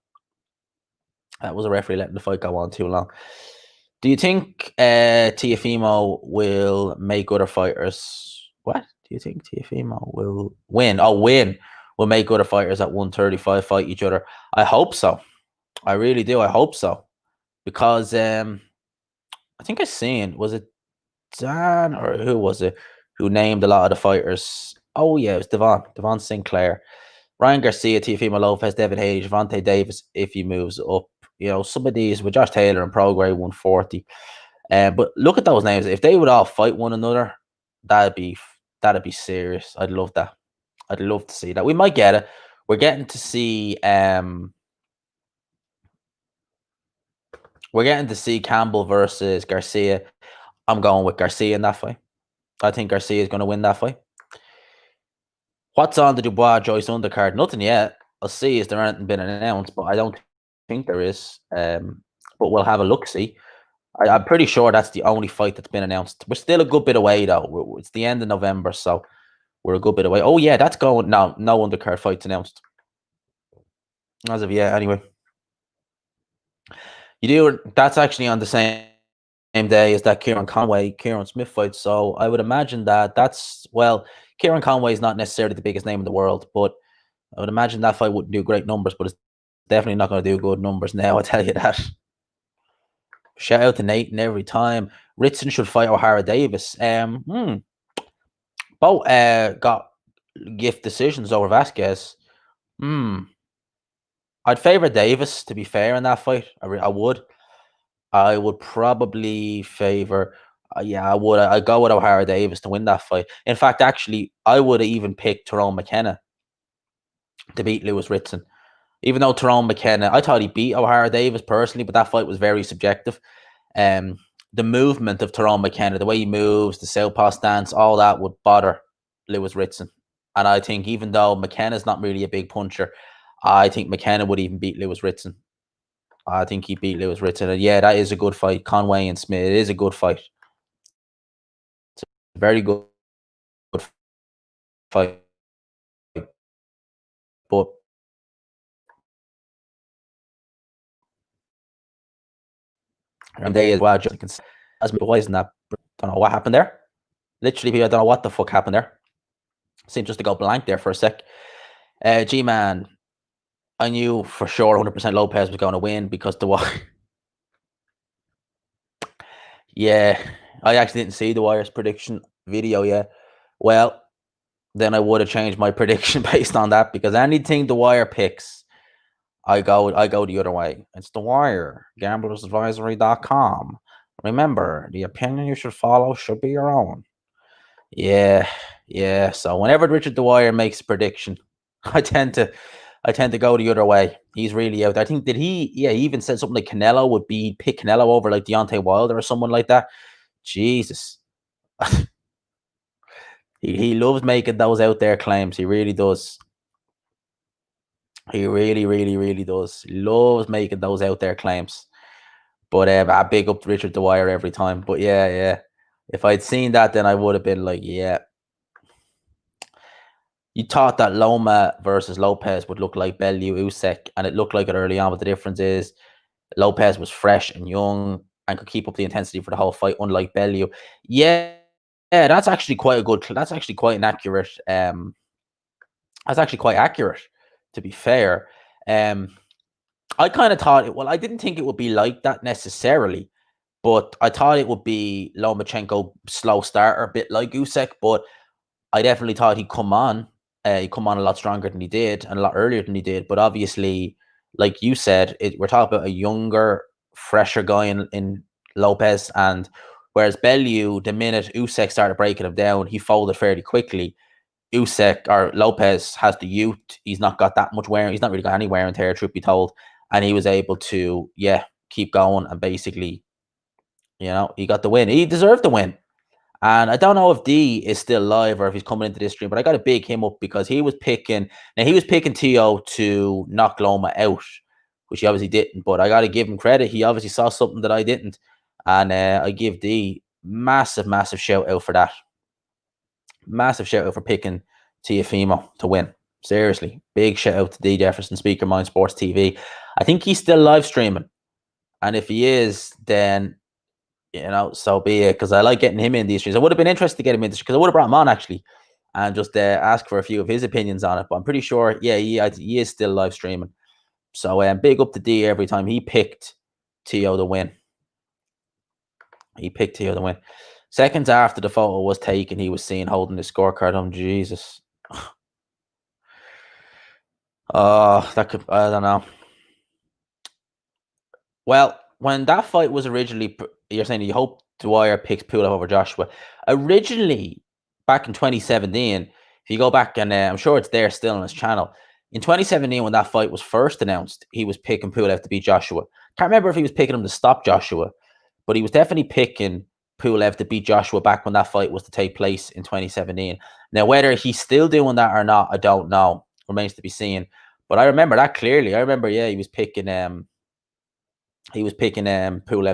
That was a referee letting the fight go on too long. Do you think Teofimo will make other fighters? What? Do you think Teofimo will win? Oh, win. Will make other fighters at 135 fight each other? I hope so. I really do. I hope so. Because I think I seen, was it Dan or who was it who named a lot of the fighters? Oh yeah, it was Devon Sinclair, Ryan Garcia, Teofimo Lopez, David Hayes, Javante Davis if he moves up. Some of these with Josh Taylor and Prograis 140. But look at those names. If they would all fight one another, that'd be serious. I'd love that. I'd love to see that. We might get it. We're getting to see Campbell versus Garcia. I'm going with Garcia in that fight. I think Garcia is going to win that fight. What's on the Dubois Joyce undercard? Nothing yet. I'll see. Is there anything been announced? But I don't think there is. But we'll have a look. See, I'm pretty sure that's the only fight that's been announced. We're still a good bit away though. It's the end of November, so we're a good bit away. Oh yeah, that's going. No undercard fights announced as of yet. Anyway, that's actually on the same same day as that Kieran Smith fight. So I would imagine that Kieran Conway is not necessarily the biggest name in the world, but I would imagine that fight wouldn't do great numbers, but it's definitely not going to do good numbers now. I tell you that. Shout out to Nathan every time. Ritson should fight O'Hara Davis. Both got gift decisions over Vasquez. I'd favor Davis, to be fair, in that fight. I would. I would probably favor. I would. I'd go with O'Hara Davis to win that fight. In fact, actually, I would have even picked Tyrone McKenna to beat Lewis Ritson. Even though Tyrone McKenna, I thought he beat O'Hara Davis personally, but that fight was very subjective. The movement of Tyrone McKenna, the way he moves, the southpaw stance, all that would bother Lewis Ritson. And I think even though McKenna's not really a big puncher, I think McKenna would even beat Lewis Ritson. I think he beat Lewis Ritson. And yeah, that is a good fight. Conway and Smith, it is a good fight. It's a very good fight. But and they as well, just as why isn't that? Don't know what happened there. Literally, I don't know what the fuck happened there. Seemed just to go blank there for a sec. G-Man, I knew for sure 100% Lopez was going to win because the wire. Yeah, I actually didn't see the Wire's prediction video yet. Well, then I would have changed my prediction based on that because anything the Wire picks, I go the other way. It's the Wire, gamblersadvisory.com. Remember, the opinion you should follow should be your own. Yeah. So whenever Richard Dwyer makes a prediction, I tend to go the other way. He's really out there. I think he even said something like Canelo would pick Canelo over like Deontay Wilder or someone like that. Jesus. he loves making those out there claims. He really does. He really, really, really does. He loves making those out there claims. But I big up Richard Dwyer every time. But yeah. If I'd seen that, then I would have been like, yeah. You thought that Loma versus Lopez would look like Bellew Usyk, and it looked like it early on. But the difference is Lopez was fresh and young and could keep up the intensity for the whole fight, unlike Bellew. Yeah, that's actually quite a good. That's actually quite an accurate. That's actually quite accurate, to be fair. I kind of thought I didn't think it would be like that necessarily, but I thought it would be Lomachenko slow starter, a bit like Usyk, but I definitely thought he'd come on. He'd come on a lot stronger than he did and a lot earlier than he did. But obviously, like you said, we're talking about a younger, fresher guy in Lopez. And whereas Bellew, the minute Usyk started breaking him down, he folded fairly quickly. Usyk or Lopez has the youth. He's not got that much wear. He's not really got any wear and tear, truth be told. And he was able to, keep going and basically, he got the win. He deserved the win. And I don't know if D is still live or if he's coming into this stream, but I got to big him up because he was picking Tio to knock Loma out, which he obviously didn't. But I got to give him credit. He obviously saw something that I didn't. And I give D massive shout out for that. Massive shout out for picking Tiafimo to win. Seriously. Big shout out to D Jefferson, Speaker Mind Sports TV. I think he's still live streaming. And if he is, then so be it, because I like getting him in these streams. I would have been interested to get him in because I would have brought him on actually and just ask for a few of his opinions on it. But I'm pretty sure, he is still live streaming. So big up to D every time he picked Tio to win. Seconds after the photo was taken, he was seen holding the scorecard on. Jesus. That could, I don't know. Well, when that fight was originally, you're saying you hope Dwyer picks Pulev over Joshua. Originally, back in 2017, if you go back and I'm sure it's there still on his channel. In 2017, when that fight was first announced, he was picking Pulev to beat Joshua. Can't remember if he was picking him to stop Joshua, but he was definitely picking Pulev to beat Joshua back when that fight was to take place in 2017. Now, whether he's still doing that or not, I don't know. Remains to be seen. But I remember that clearly. I remember, he was picking Pulev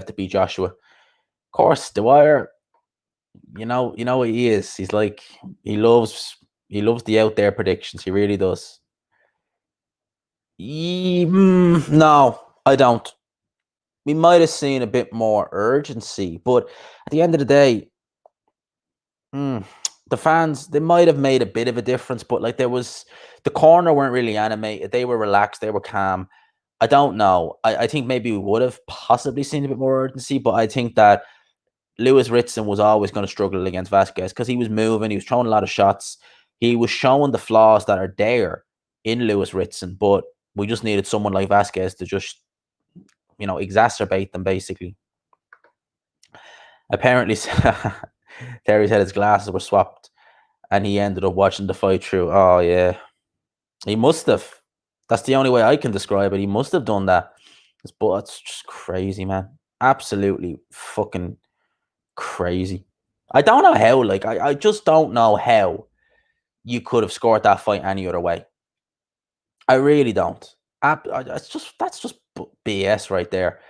to beat Joshua. Of course, Dwyer, you know what he is. He's like, he loves the out there predictions. He really does. No, I don't. we might have seen a bit more urgency. But at the end of the day, mm, the fans, they might have made a bit of a difference, but like there was the corner weren't really animated. They were relaxed, they were calm. I don't know. I think maybe we would have possibly seen a bit more urgency, but I think that Lewis Ritson was always going to struggle against Vasquez because he was moving, he was throwing a lot of shots. He was showing the flaws that are there in Lewis Ritson, but we just needed someone like Vasquez to just, exacerbate them basically. Apparently, Terry said his glasses were swapped and he ended up watching the fight through. Oh, yeah. He must have. That's the only way I can describe it. He must have done that. But it's just crazy, man. Absolutely fucking crazy. I don't know how. Like, I just don't know how you could have scored that fight any other way. I really don't. That's just BS right there.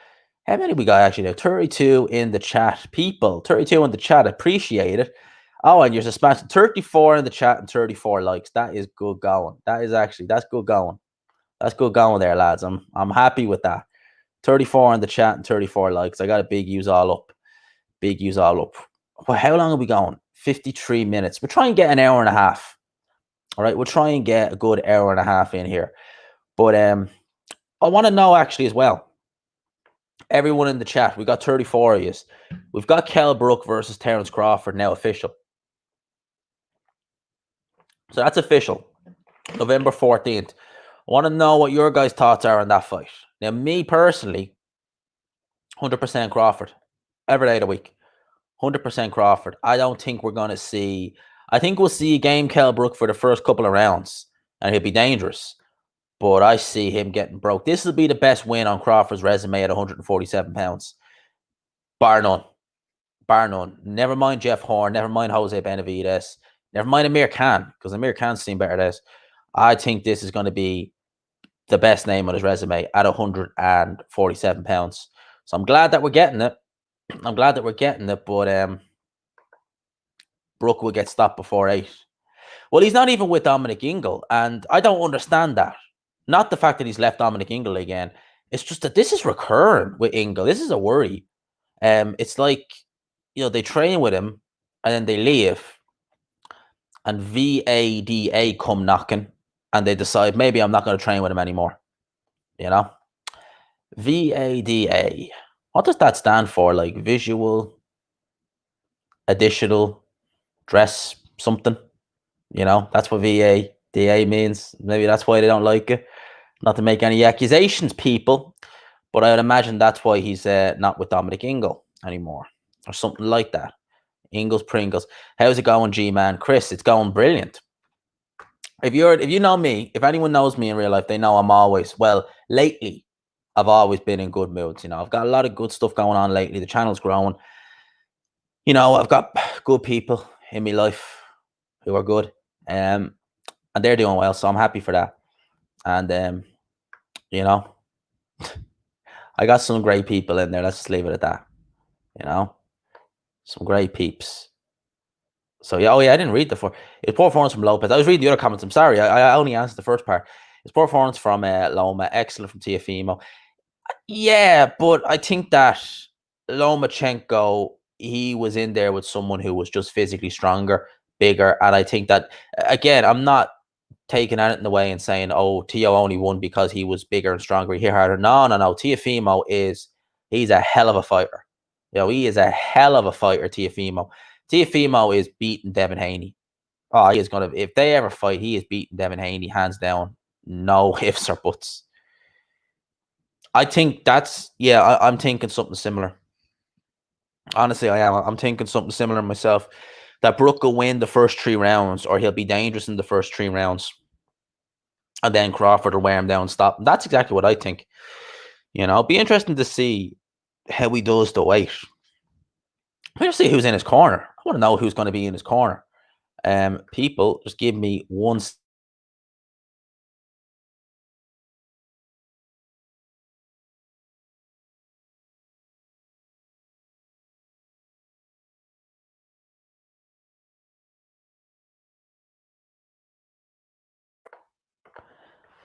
How many we got actually there? 32 in the chat. People, 32 in the chat. Appreciate it. Oh, and you're suspended. 34 in the chat and 34 likes. That is good going. That's good going. That's good going there, lads. I'm happy with that. 34 in the chat and 34 likes. I got a big use all up. Big use all up. Well, how long are we going? 53 minutes. We're trying to get an hour and a half. All right, we'll try and get a good hour and a half in here. But I want to know actually as well. Everyone in the chat, we got 34 of you. We've got Kell Brook versus Terence Crawford now official. So that's official. November 14th. I want to know what your guys' thoughts are on that fight. Now, me personally, 100% Crawford. Every day of the week. 100% Crawford. I don't think we're going to see... I think we'll see game Kell Brook for the first couple of rounds, and he'll be dangerous. But I see him getting broke. This will be the best win on Crawford's resume at 147 pounds. Bar none. Bar none. Never mind Jeff Horn. Never mind Jose Benavidez. Never mind Amir Khan, because Amir Khan's seen better days. I think this is going to be the best name on his resume at 147 pounds. So I'm glad that we're getting it. But Brook will get stopped before 8. Well, he's not even with Dominic Ingle, and I don't understand that. Not the fact that he's left Dominic Ingle again. It's just that this is recurrent with Ingle. This is a worry. It's like, they train with him and then they leave, and VADA come knocking, and they decide maybe I'm not going to train with him anymore. VADA. What does that stand for? Like visual, additional, dress something. That's what VADA means. Maybe that's why they don't like it. Not to make any accusations, people, but I would imagine that's why he's not with Dominic Ingle anymore, or something like that. Ingles Pringles. How's it going, G-Man? Chris, it's going brilliant. If you know me, if anyone knows me in real life, they know I'm always, lately, I've always been in good moods. I've got a lot of good stuff going on lately. The channel's growing. I've got good people in my life who are good. And they're doing well, so I'm happy for that. And I got some great people in there. Let's just leave it at that. Some great peeps. So yeah, I didn't read the four. It's poor performance from Lopez. I was reading the other comments. I'm sorry, I only answered the first part. It's poor performance from Loma. Excellent from Tiafimo. Yeah, but I think that Lomachenko, he was in there with someone who was just physically stronger, bigger, and I think that again, I'm not taking anything away and saying, oh, Tio only won because he was bigger and stronger, he hit harder. No. Tiafimo he's a hell of a fighter. He is a hell of a fighter, Tiafimo. Tiafimo is beating Devin Haney. Oh, he is going to, if they ever fight, he is beating Devin Haney, hands down. No ifs or buts. I think I'm thinking something similar. Honestly, I am. I'm thinking something similar myself. That Brook will win the first 3 rounds, or he'll be dangerous in the first 3 rounds. And then Crawford will wear him down and stop. That's exactly what I think. It'll be interesting to see how he does the weight. I want to see who's in his corner. I want to know who's going to be in his corner. People, just give me one.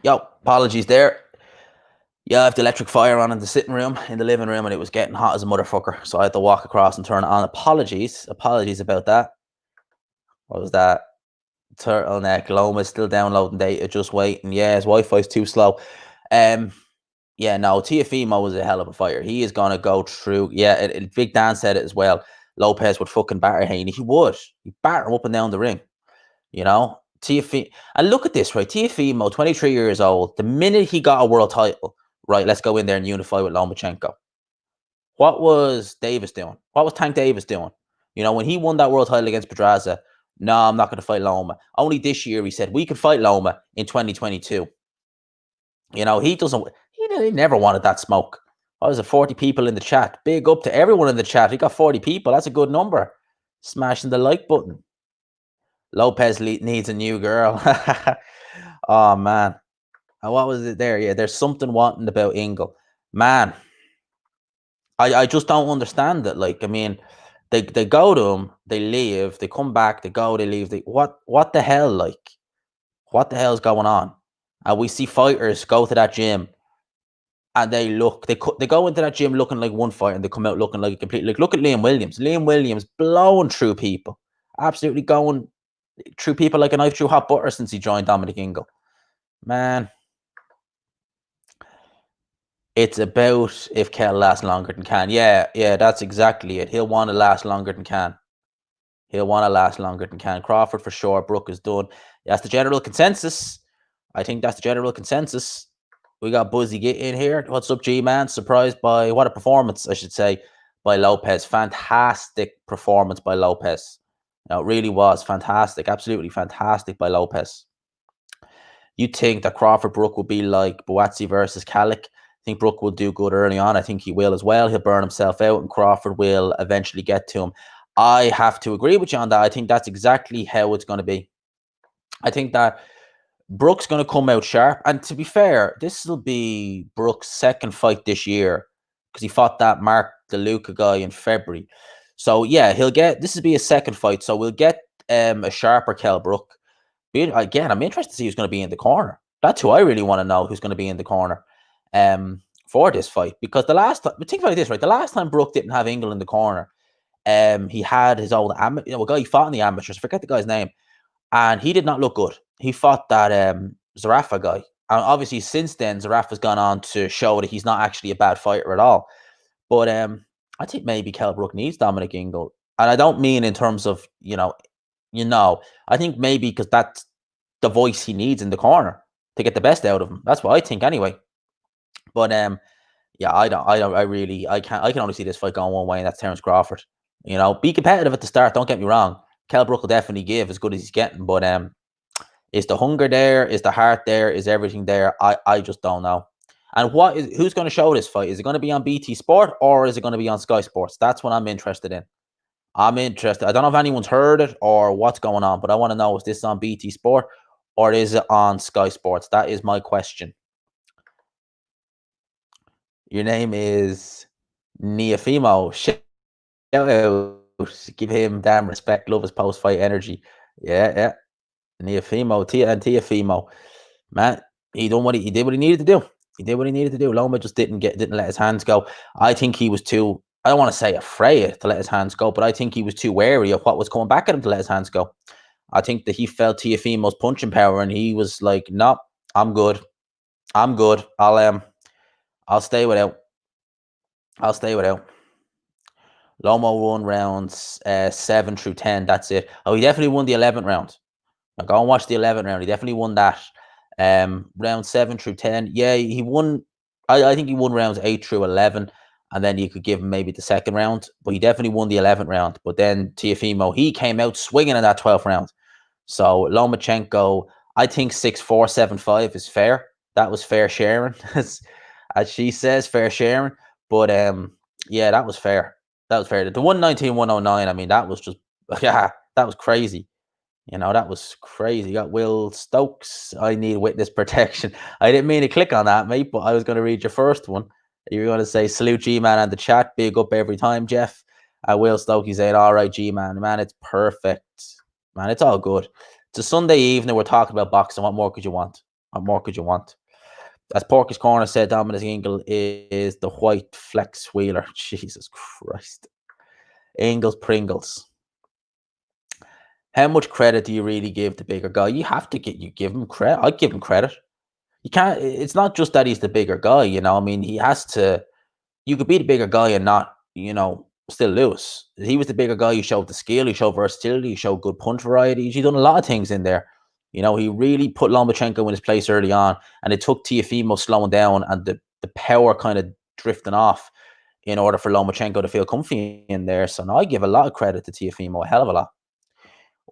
Yo, apologies there. Yeah, I have the electric fire on in the sitting room, in the living room, and it was getting hot as a motherfucker. So I had to walk across and turn it on. Apologies about that. What was that? Turtleneck. Loma's still downloading data, just waiting. Yeah, his Wi-Fi's too slow. Yeah, no, Tiafimo was a hell of a fighter. He is gonna go through. Yeah, Big Dan said it as well. Lopez would fucking batter Haney. He would. He'd batter him up and down the ring. You know, Tiafimo. And look at this, right? Tiafimo, 23 years old. The minute he got a world title, right? Let's go in there and unify with Lomachenko. What was Davis doing? What was Tank Davis doing? You know, when he won that world title against Pedraza, no, I'm not going to fight Loma. Only this year he said we could fight Loma in 2022. You know, he never wanted that smoke. I was 40 people in the chat. Big up to everyone in the chat. He got 40 people. That's a good number. Smashing the like button. Lopez needs a new girl. Oh, man. And what was it there? Yeah, there's something wanting about Ingle. Man, I just don't understand it. Like, I mean, they go to him, they leave, they come back, they go, they leave. What the hell? Like, what the hell is going on? And we see fighters go to that gym and they go into that gym looking like one fighter and they come out looking like a complete, like, look at Liam Williams. Liam Williams blowing through people. Absolutely going through people like a knife through hot butter since he joined Dominic Ingle. Man. It's about if Kell lasts longer than Can. Yeah, that's exactly it. He'll want to last longer than Can. He'll want to last longer than Can. Crawford for sure. Brook is done. That's the general consensus. I think that's the general consensus. We got Buzzy get in here. What's up, G-Man? Surprised by what a performance, I should say, by Lopez. Fantastic performance by Lopez. No, it really was fantastic. Absolutely fantastic by Lopez. You think that Crawford Brook will be like Buatsi versus Kalik? I think Brook will do good early on. I think he will as well. He'll burn himself out and Crawford will eventually get to him. I have to agree with you on that. I think that's exactly how it's going to be. I think that Brook's going to come out sharp. And to be fair, this will be Brook's second fight this year because he fought that Mark DeLuca guy in February. So, yeah, this will be his second fight. So, we'll get a sharper Kell Brook. Again, I'm interested to see who's going to be in the corner. That's who I really want to know, who's going to be in the corner for this fight. Because think about this, right? The last time Brook didn't have Ingle in the corner, he had his old a guy he fought in the amateurs. I forget the guy's name. And he did not look good. He fought that Zarafa guy. And obviously, since then, Zarafa's gone on to show that he's not actually a bad fighter at all. But I think maybe Kell Brook needs Dominic Ingle. And I don't mean in terms of, I think maybe because that's the voice he needs in the corner to get the best out of him. That's what I think anyway. But yeah, I can only see this fight going one way, and that's Terence Crawford. Be competitive at the start. Don't get me wrong. Kell Brook will definitely give as good as he's getting, but is the hunger there? Is the heart there? Is everything there? I just don't know. And who's going to show this fight? Is it going to be on BT Sport or is it going to be on Sky Sports? That's what I'm interested in. I'm interested. I don't know if anyone's heard it or what's going on, but I want to know, is this on BT Sport or is it on Sky Sports? That is my question. Your name is Niafimo. Shout out. Give him damn respect. Love his post-fight energy. Yeah. Niafimo. Tiafimo. Man, he did what he needed to do. He did what he needed to do. Loma just didn't let his hands go. I think he was too, I don't want to say afraid to let his hands go, but I think he was too wary of what was coming back at him to let his hands go. I think that he felt Tiafimo's punching power and he was like, no, I'm good. I'll stay without. Loma won rounds 7 through 10. That's it. Oh, he definitely won the 11th round. Now go and watch the 11th round. He definitely won that. Round 7 through 10. Yeah, he won. I think he won rounds 8 through 11. And then you could give him maybe the second round. But he definitely won the 11th round. But then Tiafimo, he came out swinging in that 12th round. So Lomachenko, I think 6'4", 7'5" is fair. That was fair sharing. As she says, fair sharing. But yeah, that was fair. The 119, 109, I mean, that was just, yeah, that was crazy. That was crazy. You got Will Stokes. I need witness protection. I didn't mean to click on that, mate, but I was going to read your first one. You were going to say, salute G-Man and the chat. Big up every time, Jeff. Will Stokes, he's saying, all right, G-Man. Man, it's perfect. Man, it's all good. It's a Sunday evening. We're talking about boxing. What more could you want? As Porky's Corner said, Dominic Ingle is the white flex wheeler. Jesus Christ. Ingles Pringles. How much credit do you really give the bigger guy? You have to give him credit. I'd give him credit. You can't, it's not just that he's the bigger guy, you know. I mean, he has to, you could be the bigger guy and not, you know, still lose. He was the bigger guy. He showed the skill, he showed versatility, he showed good punch varieties. He done a lot of things in there. You know, he really put Lomachenko in his place early on, and it took Teofimo slowing down and the power kind of drifting off in order for Lomachenko to feel comfy in there. So now I give a lot of credit to Teofimo, a hell of a lot.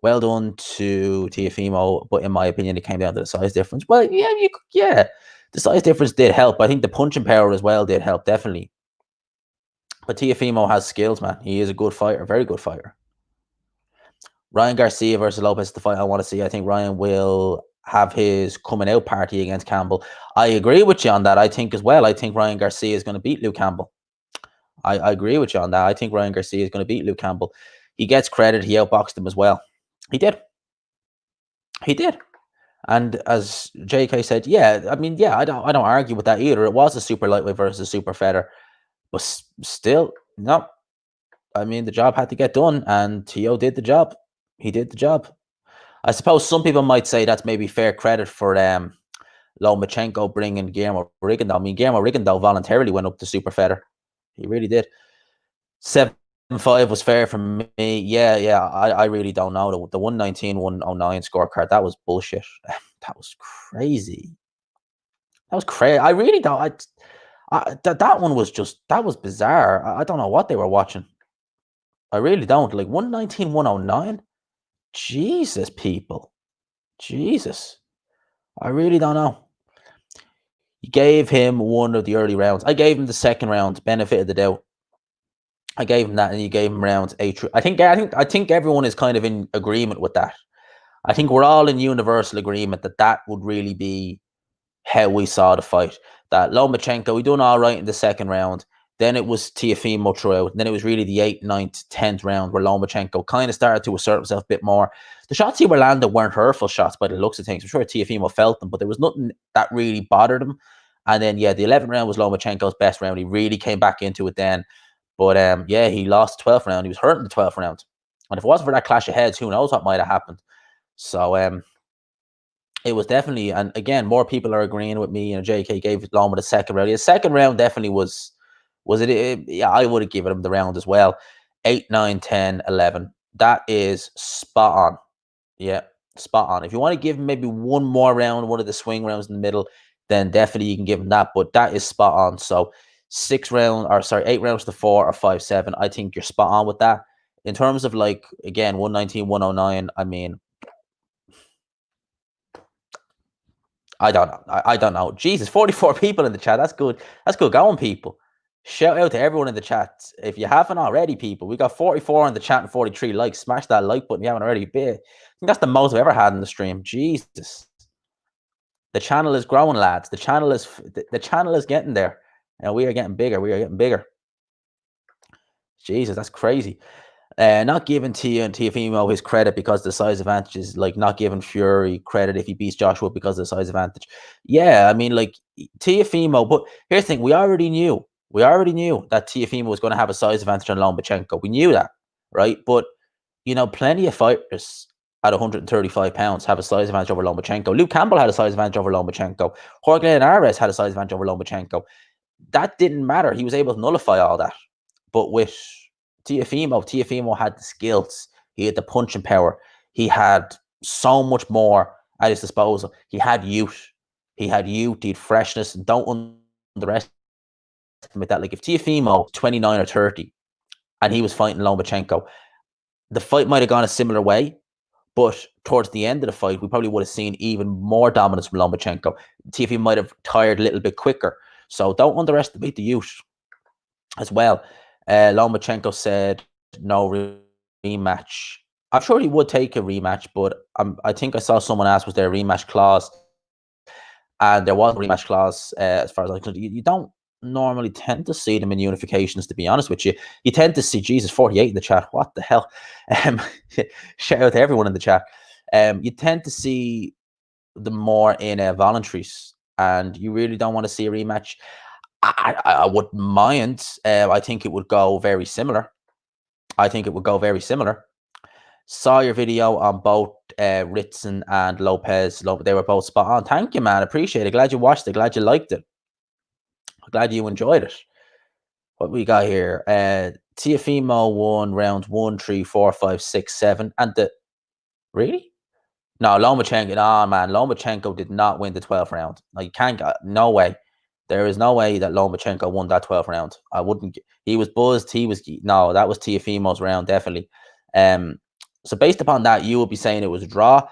Well done to Teofimo, but in my opinion, it came down to the size difference. Well, yeah, the size difference did help. I think the punching power as well did help, definitely. But Teofimo has skills, man. He is a good fighter, very good fighter. Ryan Garcia versus Lopez is the fight I want to see. I think Ryan will have his coming out party against Campbell. I agree with you on that. I think as well. I think Ryan Garcia is going to beat Luke Campbell. I agree with you on that. I think Ryan Garcia is going to beat Luke Campbell. He gets credit. He outboxed him as well. He did. He did. And as JK said, yeah, I mean, yeah, I don't argue with that either. It was a super lightweight versus a super feather. But still, no. I mean, the job had to get done, and Tio did the job. He did the job. I suppose some people might say that's maybe fair credit for Lomachenko bringing Guillermo Rigondeaux. I mean, Guillermo Rigondeaux voluntarily went up to super feather. He really did. 7-5 was fair for me. Yeah. I really don't know. The 119-109 scorecard, that was bullshit. That was crazy. That was crazy. I really don't. That one was just, that was bizarre. I don't know what they were watching. I really don't. Like 119-109? Jesus, people. Jesus. I really don't know. You gave him one of the early rounds. I gave him the second round, benefit of the doubt. I gave him that, and you gave him rounds 8. I think everyone is kind of in agreement with that. I think we're all in universal agreement that would really be how we saw the fight. That Lomachenko, we done all right in the second round. Then it was Teofimo throughout. And then it was really the 8th, 9th, 10th round where Lomachenko kind of started to assert himself a bit more. The shots he were landing weren't hurtful shots by the looks of things. I'm sure Teofimo felt them, but there was nothing that really bothered him. And then, yeah, the 11th round was Lomachenko's best round. He really came back into it then. But, yeah, he lost the 12th round. He was hurt in the 12th round. And if it wasn't for that clash of heads, who knows what might have happened. So, it was definitely, and again, more people are agreeing with me. You know, JK gave Loma the second round. The second round definitely was it? Yeah, I would have given him the round as well. 8, 9, 10, 11. That is spot on. Yeah, spot on. If you want to give him maybe one more round, one of the swing rounds in the middle, then definitely you can give him that. But that is spot on. So 8 rounds to 4 or 5-7. I think you're spot on with that. In terms of, like, again, 119, 109, I mean, I don't know. I don't know. Jesus, 44 people in the chat. That's good. That's good going, people. Shout out to everyone in the chat. If you haven't already, people, we got 44 in the chat and 43 likes. Smash that like button if you haven't already. I think that's the most I've ever had in the stream. Jesus. The channel is growing, lads. The channel is getting there. And we are getting bigger. We are getting bigger. Jesus, that's crazy. Not giving Teofimo his credit because the size advantage is like not giving Fury credit if he beats Joshua because of the size advantage. Yeah, I mean, like, Teofimo, but here's the thing, we already knew that Teofimo was going to have a size advantage on Lomachenko. We knew that, right? But, you know, plenty of fighters at 135 pounds have a size advantage over Lomachenko. Luke Campbell had a size advantage over Lomachenko. Jorge Linares had a size advantage over Lomachenko. That didn't matter. He was able to nullify all that. But with Teofimo had the skills. He had the punching power. He had so much more at his disposal. He had youth. He had freshness. And don't underestimate that. Like, if Teofimo 29 or 30 and he was fighting Lomachenko, the fight might have gone a similar way, but towards the end of the fight, we probably would have seen even more dominance from Lomachenko. Teofimo might have tired a little bit quicker. So don't underestimate the youth as well. Lomachenko said no rematch. I'm sure he would take a rematch, but I think I saw someone ask, was there a rematch clause? And there was a rematch clause, as far as I can. You don't normally tend to see them in unifications, to be honest with you. You tend to see, Jesus, 48 in the chat. What the hell? Shout out to everyone in the chat. You tend to see them more in voluntaries. and you really don't want to see a rematch, I wouldn't mind. I think it would go very similar. Saw your video on both Ritson and Lopez. They were both spot on. Thank you, man. Appreciate it. Glad you watched it. Glad you liked it. Glad you enjoyed it. What we got here? Teofimo won rounds 1, 3, 4, 5, 6, 7. And really? No, Lomachenko. No, man. Lomachenko did not win the 12th round. Like, you can't get, no way. There is no way that Lomachenko won that 12th round. I wouldn't. He was buzzed. No, that was Teofimo's round, definitely. So based upon that, you would be saying it was a draw.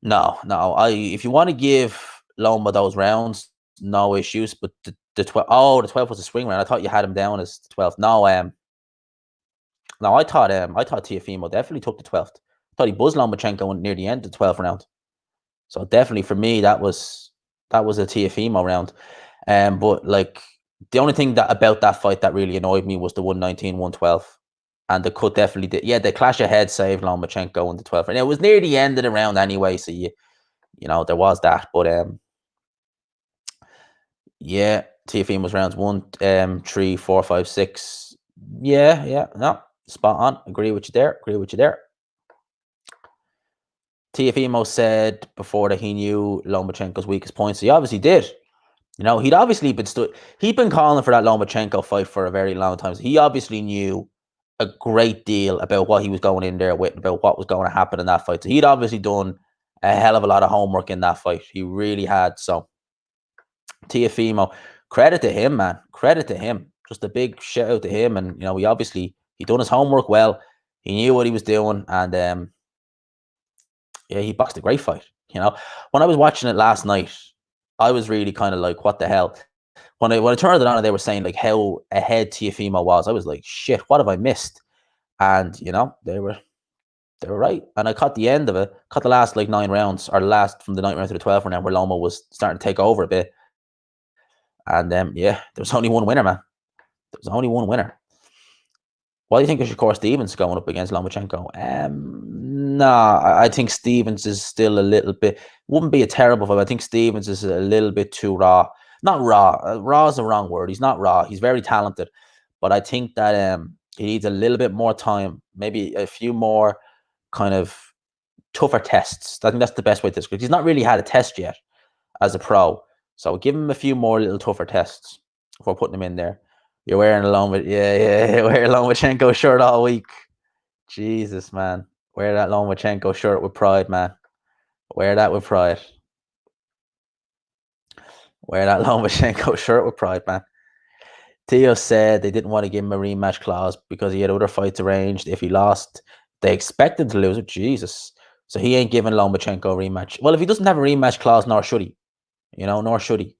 No. If you want to give Loma those rounds, no issues. But the 12th, the 12th was a swing round. I thought you had him down as the 12th. No, I thought Teofimo definitely took the 12th. I thought he buzzed Lomachenko near the end of the 12th round. So definitely for me, that was a Teofimo round. But like, the only thing about that fight that really annoyed me was the 119, 112. And the cut definitely did. Yeah, the clash of heads saved Lomachenko in the 12th. And it was near the end of the round anyway, so you know, there was that. But yeah, Teofimo was rounds 1, 3, 4, 5, 6. Yeah, no, spot on. Agree with you there. Teofimo said before that he knew Lomachenko's weakest points. He obviously did. You know, he'd obviously he'd been calling for that Lomachenko fight for a very long time. So he obviously knew a great deal about what he was going in there with, about what was going to happen in that fight. So he'd obviously done a hell of a lot of homework in that fight. He really had. So Teofimo, credit to him, man. Credit to him. Just a big shout out to him. And, you know, he done his homework well. He knew what he was doing. And yeah, he boxed a great fight. You know, when I was watching it last night, I was really kind of like, what the hell? When I turned it on and they were saying like how ahead Teofimo was, I was like, shit, what have I missed? And, you know, they were right. And I caught the end of it, caught the last like 9 rounds, or last from the 9th round to the 12th round, where Loma was starting to take over a bit. And yeah, there was only one winner, man. There was only one winner. Why do you think of Shakur Stevens going up against Lomachenko? I think Stevens is still a little bit, wouldn't be a terrible fight. I think Stevens is a little bit too raw. Not raw. Raw is the wrong word. He's not raw. He's very talented. But I think that he needs a little bit more time, maybe a few more kind of tougher tests. I think that's the best way to describe it. He's not really had a test yet as a pro. So give him a few more little tougher tests before putting him in there. You're wearing a Lomachenko shirt all week. Jesus, man. Wear that Lomachenko shirt with pride, man. Wear that with pride. Wear that Lomachenko shirt with pride, man. Theo said they didn't want to give him a rematch clause because he had other fights arranged. If he lost, they expected to lose it. Jesus. So he ain't giving Lomachenko a rematch. Well, if he doesn't have a rematch clause, nor should he. You know, nor should he.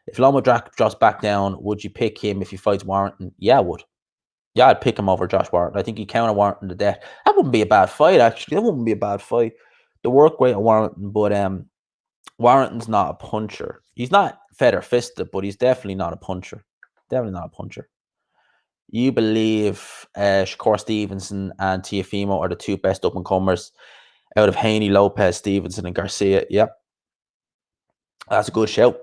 If Loma drops back down, would you pick him if he fights Warrington? Yeah, I would. Yeah, I'd pick him over Josh Warrington. I think he counter Warrington to death. That wouldn't be a bad fight, actually. That wouldn't be a bad fight. The work rate of Warrington, but Warrington's not a puncher. He's not feather fisted, but he's definitely not a puncher. You believe Shakur Stevenson and Teofimo are the 2 best up and comers out of Haney, Lopez, Stevenson, and Garcia? Yep. That's a good shout.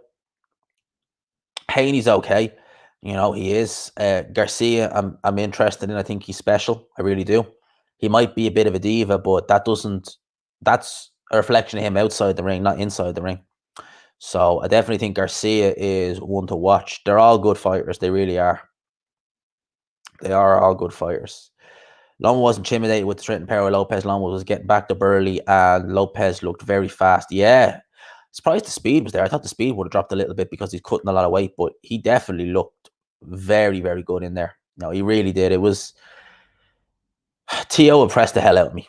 Haney's okay. You know, he is. Garcia, I'm interested in. I think he's special. I really do. He might be a bit of a diva, but that's a reflection of him outside the ring, not inside the ring. So I definitely think Garcia is one to watch. They're all good fighters. They really are. They are all good fighters. Loma wasn't intimidated with the strength and power of Lopez. Loma was getting back up early, and Lopez looked very fast. Yeah. Surprised the speed was there. I thought the speed would have dropped a little bit because he's cutting a lot of weight, but he definitely looked very, very good in there. No, he really did. It was T.O. impressed the hell out of me.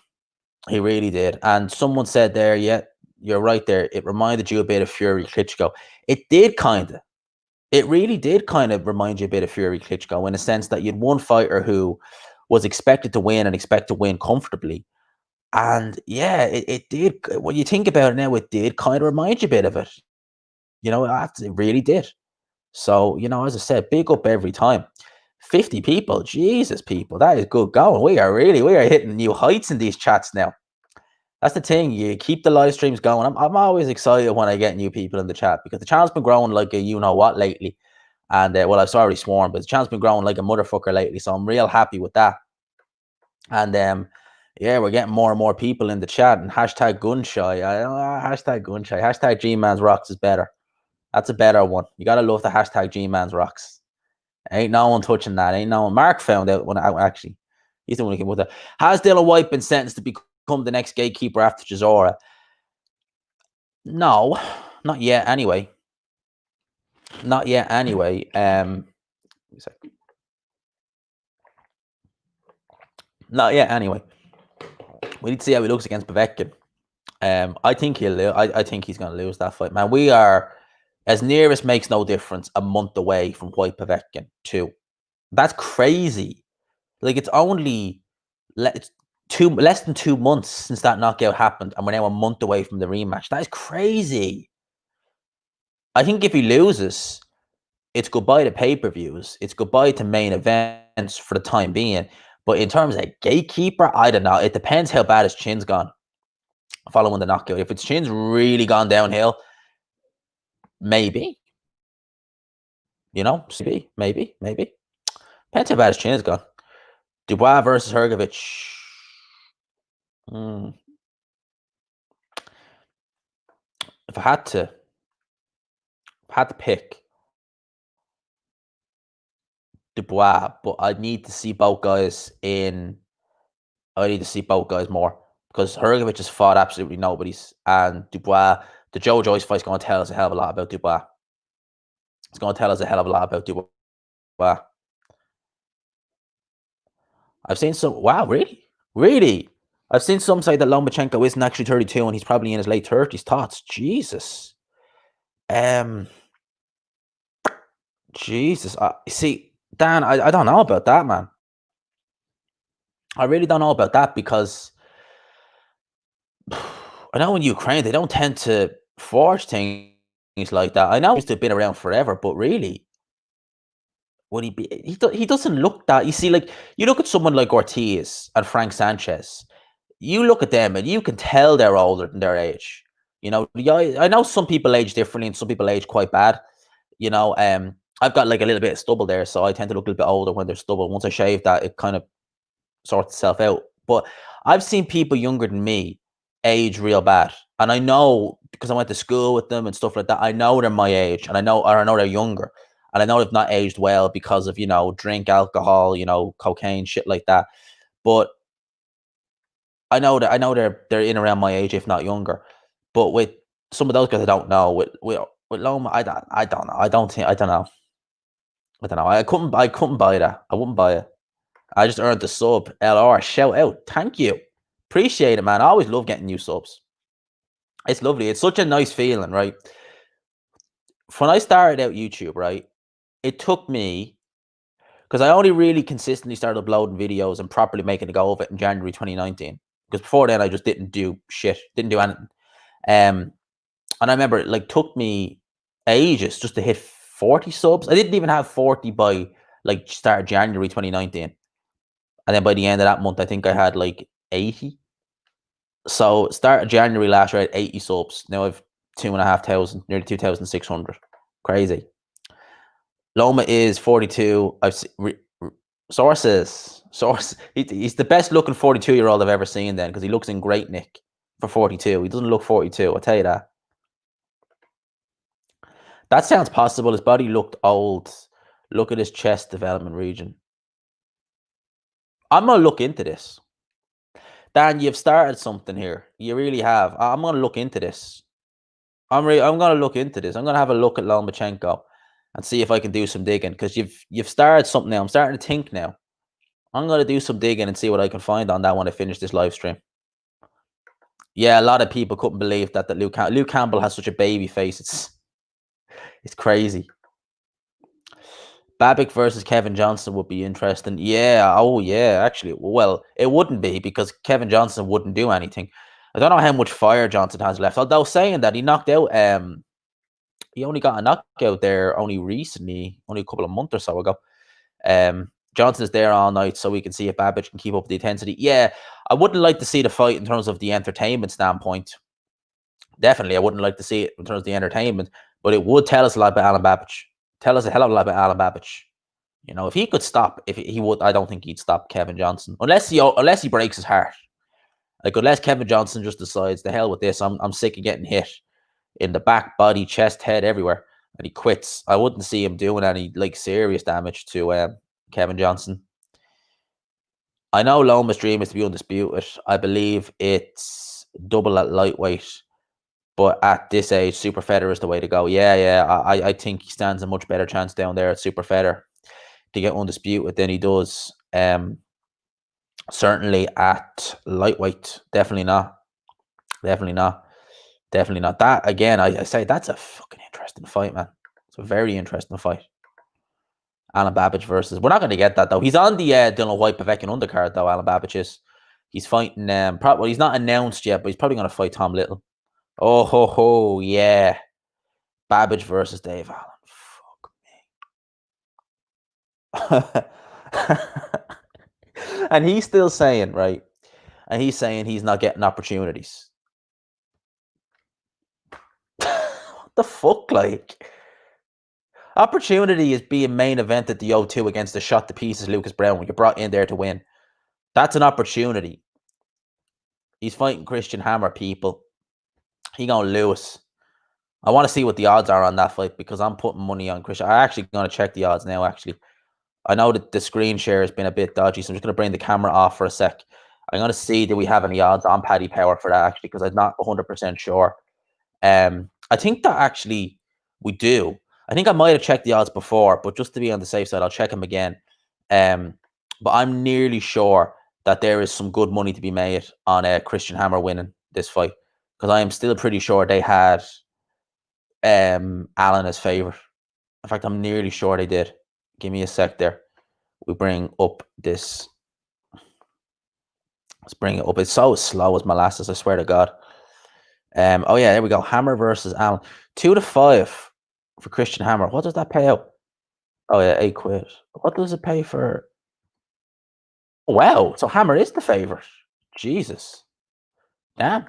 He really did. And someone said there, yeah, you're right there. It reminded you a bit of Fury Klitschko. It did kind of. It really did kind of remind you a bit of Fury Klitschko in a sense that you had one fighter who was expected to win and expect to win comfortably. And yeah, it did. When you think about it now, it did kind of remind you a bit of it. You know, it really did. So, you know, as I said, big up every time. 50 people, Jesus, people, that is good going. We are hitting new heights in these chats now. That's the thing. You keep the live streams going. I'm always excited when I get new people in the chat because the channel's been growing like a you know what lately. And well, I've already sworn, but the channel's been growing like a motherfucker lately. So I'm real happy with that. And yeah, we're getting more and more people in the chat. And hashtag gunshy. Hashtag gunshy. Hashtag G-Man's Rocks is better. That's a better one. You gotta love the hashtag G-Man's Rocks. Ain't no one touching that. Ain't no one. Mark found out when actually he's the one who came with that. Has Dylan White been sentenced to become the next gatekeeper after Chisora? No, not yet. Anyway, not yet. Anyway, not yet. Anyway, we need to see how he looks against Povetkin. I think he'll lose. I think he's going to lose that fight, man. We are, as near as makes no difference, a month away from White Povetkin too. That's crazy. Like it's only less than 2 months since that knockout happened, and we're now a month away from the rematch. That is crazy. I think if he loses, it's goodbye to pay-per-views. It's goodbye to main events for the time being. But in terms of gatekeeper, I don't know. It depends how bad his chin's gone following the knockout. If his chin's really gone downhill, maybe. You know, maybe. Depends how bad his chin's gone. Dubois versus Hrgovic. If I had to pick Dubois, but I need to see both guys in. I need to see both guys more because Hrgovic has fought absolutely nobody's, and Dubois, the Joe Joyce fight's going to tell us a hell of a lot about Dubois. It's going to tell us a hell of a lot about Dubois. I've seen some. Wow, really. I've seen some say that Lomachenko isn't actually 32 and he's probably in his late 30s. Thoughts? Jesus. Jesus. See, Dan, I don't know about that, man. I really don't know about that because I know in Ukraine they don't tend to force things like that. I know he's been around forever, but really, would he be? He doesn't look that. You see, like you look at someone like Ortiz and Frank Sanchez. You look at them and you can tell they're older than their age. You know, I know some people age differently and some people age quite bad. You know, I've got like a little bit of stubble there, so I tend to look a little bit older when there's stubble. Once I shave that, it kind of sorts itself out. But I've seen people younger than me age real bad, and I know because I went to school with them and stuff like that. I know they're my age, and I know they're younger, and I know they've not aged well because of drink, alcohol, cocaine, shit like that. But I know they're in around my age, if not younger. But with some of those guys, I don't know. With Loma, I don't know. I don't know. I couldn't buy that. I wouldn't buy it. I just earned the sub. LR, shout out. Thank you. Appreciate it, man. I always love getting new subs. It's lovely. It's such a nice feeling, right? When I started out YouTube, right, it took me, because I only really consistently started uploading videos and properly making a go of it in January 2019. Because before then, I just didn't do shit. Didn't do anything. And I remember it took me ages just to hit 40 subs. I didn't even have 40 by start of January 2019. And then by the end of that month, I think I had 80. So start of January last year, I had 80 subs. Now I've 2,500, nearly 2,600. Crazy. Loma is 42. I've sources. He's the best looking 42-year-old I've ever seen then, because he looks in great nick for 42. He doesn't look 42, I'll tell you that. That sounds possible. His body looked old. Look at his chest development region. I'm going to look into this. Dan, you've started something here. You really have. I'm going to look into this. I'm going to look into this. I'm going to have a look at Lomachenko and see if I can do some digging, because you've started something now. I'm starting to think now. I'm going to do some digging and see what I can find on that when I finish this live stream. Yeah, a lot of people couldn't believe that Luke Campbell has such a baby face. It's crazy. Babbitt versus Kevin Johnson would be interesting. Yeah. Oh, yeah. Actually, well, it wouldn't be, because Kevin Johnson wouldn't do anything. I don't know how much fire Johnson has left. Although saying that, he knocked out. He only got a knockout there only recently, only a couple of months or so ago. Johnson's there all night so we can see if Babbage can keep up the intensity. Yeah, I wouldn't like to see the fight in terms of the entertainment standpoint. Definitely, I wouldn't like to see it in terms of the entertainment, but it would tell us a lot about Alan Babbage. Tell us a hell of a lot about Alan Babbage. If he could stop, if he would, I don't think he'd stop Kevin Johnson unless he breaks his heart. Like unless Kevin Johnson just decides the hell with this, I'm sick of getting hit in the back, body, chest, head, everywhere, and he quits. I wouldn't see him doing any like serious damage to Kevin Johnson. I know Loma's dream is to be undisputed. I believe it's double at lightweight, but at this age, super feather is the way to go. Yeah. I think he stands a much better chance down there at super feather to get undisputed than he does. Certainly at lightweight, definitely not. Definitely not. Definitely not. That again, I say that's a fucking interesting fight, man. It's a very interesting fight. Alan Babbage versus. We're not going to get that though. He's on the Dylan White Povetkin undercard though. Alan Babbage is. He's fighting. Probably he's not announced yet, but he's probably going to fight Tom Little. Oh ho ho yeah. Babbage versus Dave Allen. Fuck me. And he's still saying right. And he's saying he's not getting opportunities. What the fuck, like? Opportunity is being main event at the O2 against the shot to pieces Lucas Brown when you're brought in there to win. That's an opportunity. He's fighting Christian Hammer, people. He gonna lose. I want to see what the odds are on that fight because I'm putting money on Christian. I'm actually gonna check the odds now. Actually, I know that the screen share has been a bit dodgy, so I'm just gonna bring the camera off for a sec. I'm gonna see do we have any odds on Paddy Power for that actually because I'm not 100% sure. I think that actually we do. I think I might have checked the odds before, but just to be on the safe side, I'll check them again. But I'm nearly sure that there is some good money to be made on Christian Hammer winning this fight because I am still pretty sure they had Allen as favorite. In fact, I'm nearly sure they did. Give me a sec there. We bring up this. Let's bring it up. It's so slow as molasses, I swear to God. Oh yeah, there we go. Hammer versus Allen. 2-5 for Christian Hammer. What does that pay out? Oh yeah, £8. What does it pay for? Oh, wow, so Hammer is the favorite. Jesus. Damn.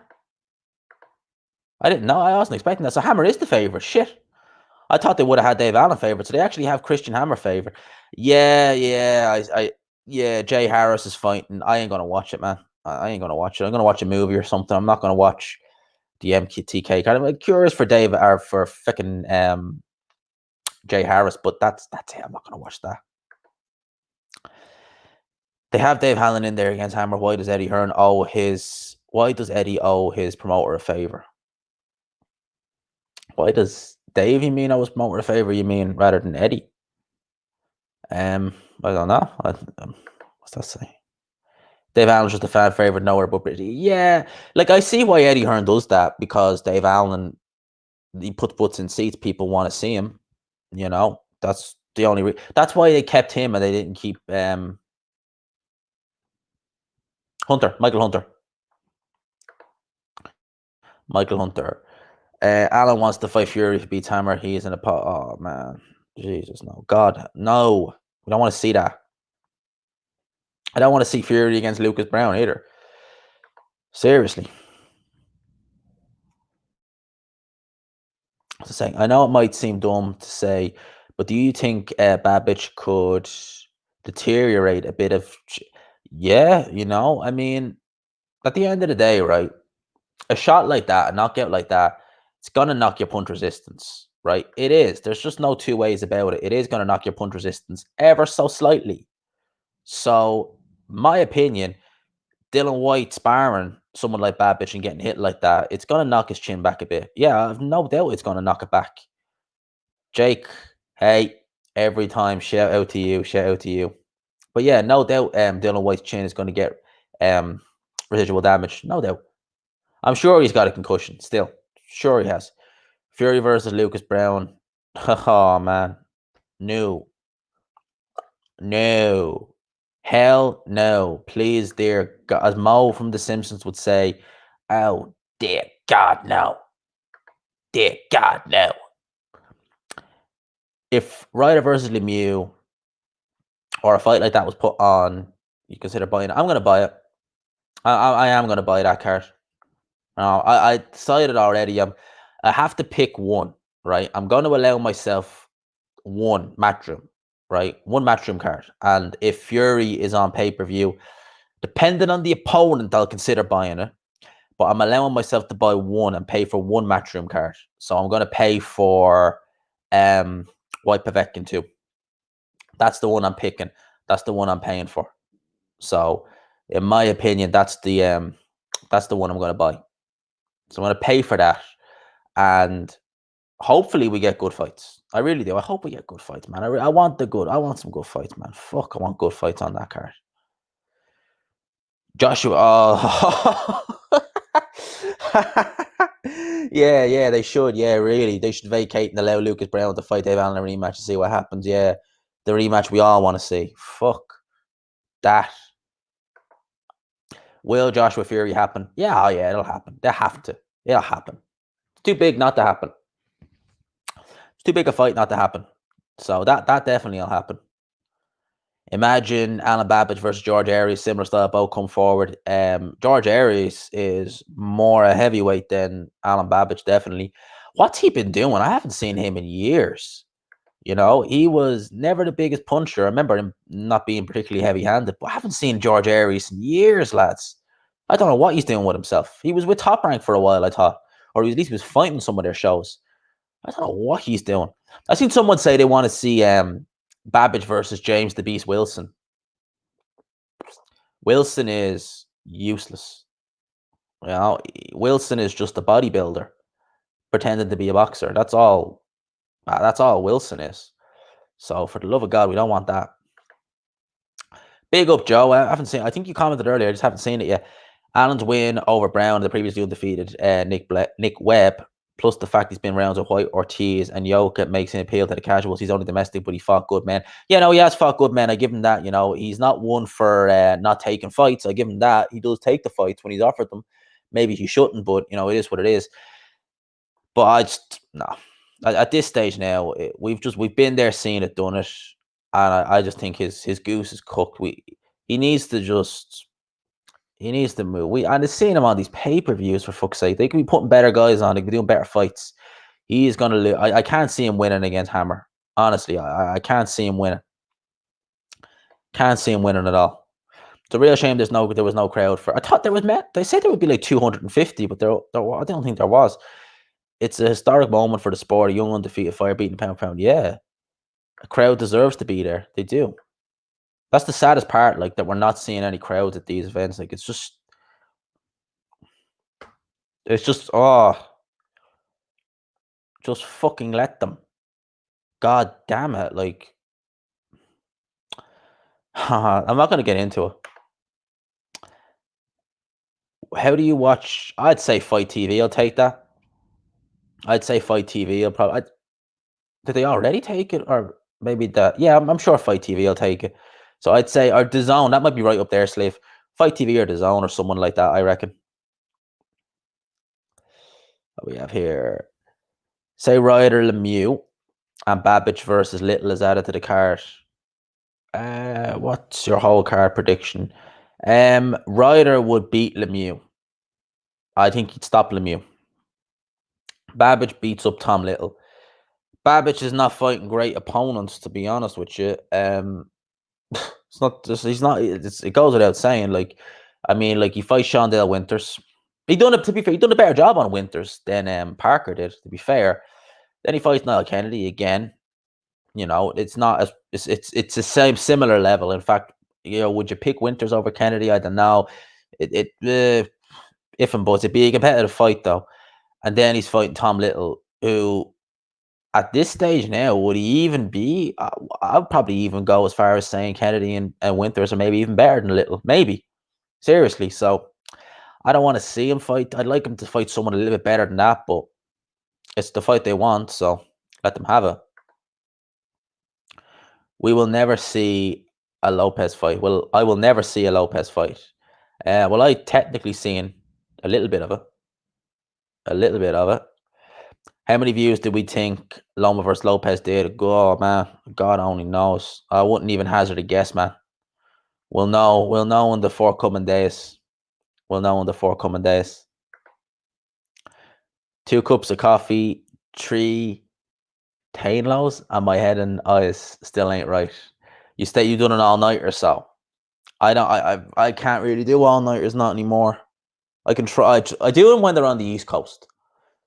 I didn't know. I wasn't expecting that. So Hammer is the favorite. Shit. I thought they would have had Dave Allen favorite. So they actually have Christian Hammer favorite. Yeah. Yeah, Jay Harris is fighting. I ain't gonna watch it, man. I ain't gonna watch it. I'm gonna watch a movie or something. I'm not gonna watch the MTK card. I'm curious for Dave or for fucking Jay Harris, but that's it. I'm not gonna watch that. They have Dave Allen in there against Hammer. Why does Eddie Hearn owe his? Why does Eddie owe his promoter a favor? Why does Dave? You mean owe his promoter a favor? You mean rather than Eddie? I don't know. What's that say? Dave Allen's just a fan favorite nowhere but yeah. Like I see why Eddie Hearn does that because Dave Allen he puts butts in seats. People want to see him. That's the only. That's why they kept him and they didn't keep Michael Hunter. Allen wants to fight Fury if he beats Hammer. He is in a pot. Oh man, Jesus no, God no. We don't want to see that. I don't want to see Fury against Lucas Brown either. Seriously. I know it might seem dumb to say, but do you think Babbage could deteriorate a bit of? Yeah, I mean, at the end of the day, right? A shot like that, a knockout like that, it's gonna knock your punch resistance, right? It is. There's just no two ways about it. It is gonna knock your punch resistance ever so slightly. So, my opinion, Dylan White sparring someone like Babbage and getting hit like that, it's gonna knock his chin back a bit. Yeah, I've no doubt it's gonna knock it back. Jake, hey, every time shout out to you. But yeah, no doubt Dylan White's chin is gonna get residual damage. No doubt. I'm sure he's got a concussion still. Sure he has. Fury versus Lucas Brown. Oh man. No. Hell no. Please, dear God. As Mo from The Simpsons would say, oh dear God, no. Dear God, no. If Ryder versus Lemieux or a fight like that was put on, you consider buying it. I'm going to buy it. I am going to buy that card. I decided already. I have to pick one, right? I'm going to allow myself one Matchroom, right? One Matchroom card. And if Fury is on pay-per-view, depending on the opponent, I'll consider buying it. But I'm allowing myself to buy one and pay for one Matchroom card. So I'm going to pay for White Povetkin too. That's the one I'm picking. That's the one I'm paying for. So, in my opinion, that's the one I'm going to buy. So I'm going to pay for that, and hopefully we get good fights. I really do. I hope we get good fights, man. I want I want some good fights, man. Fuck, I want good fights on that card. Joshua. Oh. Yeah, they should. Yeah, really. They should vacate and allow Lucas Brown to fight Dave Allen in a rematch and see what happens. Yeah, the rematch we all want to see. Fuck that. Will Joshua Fury happen? Yeah, oh yeah, it'll happen. They have to. It'll happen. It's too big not to happen. It's too big a fight not to happen. So that definitely will happen. Imagine Alan Babbage versus George Aries, similar style, both come forward. George Aries is more a heavyweight than Alan Babbage, definitely. What's he been doing? I haven't seen him in years. You know, he was never the biggest puncher. I remember him not being particularly heavy-handed, but I haven't seen George Aries in years, lads. I don't know what he's doing with himself. He was with Top Rank for a while, I thought. Or at least he was fighting some of their shows. I don't know what he's doing. I've seen someone say they want to see Babbage versus James the Beast Wilson. Wilson is useless. You know, Wilson is just a bodybuilder pretending to be a boxer. That's all Wilson is. So for the love of God, we don't want that. Big up, Joe. I haven't seen. I think you commented earlier. I just haven't seen it yet. Allen's win over Brown, the previously undefeated Nick Webb, plus the fact he's been rounds with White, Ortiz, and Yoka makes an appeal to the casuals. He's only domestic, but he fought good men. Yeah, no, he has fought good men. I give him that. You know, he's not one for not taking fights. I give him that. He does take the fights when he's offered them. Maybe he shouldn't, but you know, it is what it is. But I just no. At this stage now, we've been there, seen it, done it, and I just think his goose is cooked. He needs to move. And I've seen him on these pay-per-views, for fuck's sake. They could be putting better guys on. They could be doing better fights. He is going to lose. I can't see him winning against Hammer. Honestly, I can't see him winning. Can't see him winning at all. It's a real shame there was no crowd for. I thought there was. They said there would be like 250, but I don't think there was. It's a historic moment for the sport. A young undefeated fighter beating pound for pound. Yeah, a crowd deserves to be there. They do. That's the saddest part, like, that we're not seeing any crowds at these events. Like, it's just just fucking let them. God damn it. Like, I'm not going to get into it. How do you watch? I'd say Fight TV. I'll take that. I'd say Fight TV. I'll probably. Did they already take it? Or maybe that? Yeah, I'm sure Fight TV will take it. So I'd say, or DAZN, that might be right up there, Slave. Fight TV or DAZN or someone like that, I reckon. What we have here. Say Ryder Lemieux and Babbage versus Little is added to the card. What's your whole card prediction? Ryder would beat Lemieux. I think he'd stop Lemieux. Babbage beats up Tom Little. Babbage is not fighting great opponents, to be honest with you. It's not just it goes without saying. Like, I mean, like, he fights Shondale Winters. To be fair, he done a better job on Winters than Parker did, to be fair. Then he fights Niall Kennedy again. You know, it's not as it's the same similar level. In fact, you know, would you pick Winters over Kennedy? I don't know. If and buts, it'd be a competitive fight though. And then he's fighting Tom Little, who at this stage now, would he even be? I'd probably even go as far as saying Kennedy and Winters are maybe even better than Little. Maybe. Seriously. So I don't want to see him fight. I'd like him to fight someone a little bit better than that, but it's the fight they want, so let them have it. We will never see a Lopez fight. Well, I will never see a Lopez fight. Well, I technically seen a little bit of it. A little bit of it. How many views did we think Loma versus Lopez did? God, man, God only knows. I wouldn't even hazard a guess, man. We'll know. We'll know in the forthcoming days. We'll know in the forthcoming days. 2 cups of coffee, 3 Tainlows, and my head and eyes still ain't right. You done an all night or so. I can't really do all nighters not anymore. I can try. I do them when they're on the East Coast.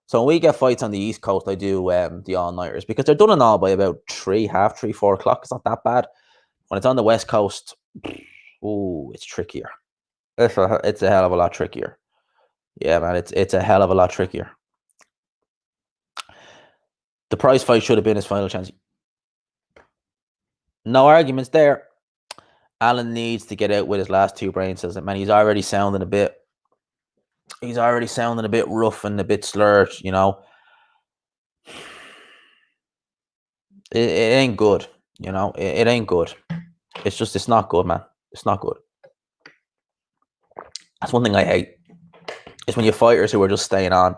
So when we get fights on the East Coast, I do the all nighters because they're done and all by about 3, half 3, 4 o'clock. It's not that bad. When it's on the West Coast, ooh, it's trickier. It's a hell of a lot trickier. Yeah, man, it's a hell of a lot trickier. The prize fight should have been his final chance. No arguments there. Allen needs to get out with his last 2 brain cells. Man, he's already sounding a bit. He's already sounding a bit rough and a bit slurred. You know, it ain't good. You know, it ain't good. It's not good, man. It's not good. That's one thing I hate. Is when you fighters who are just staying on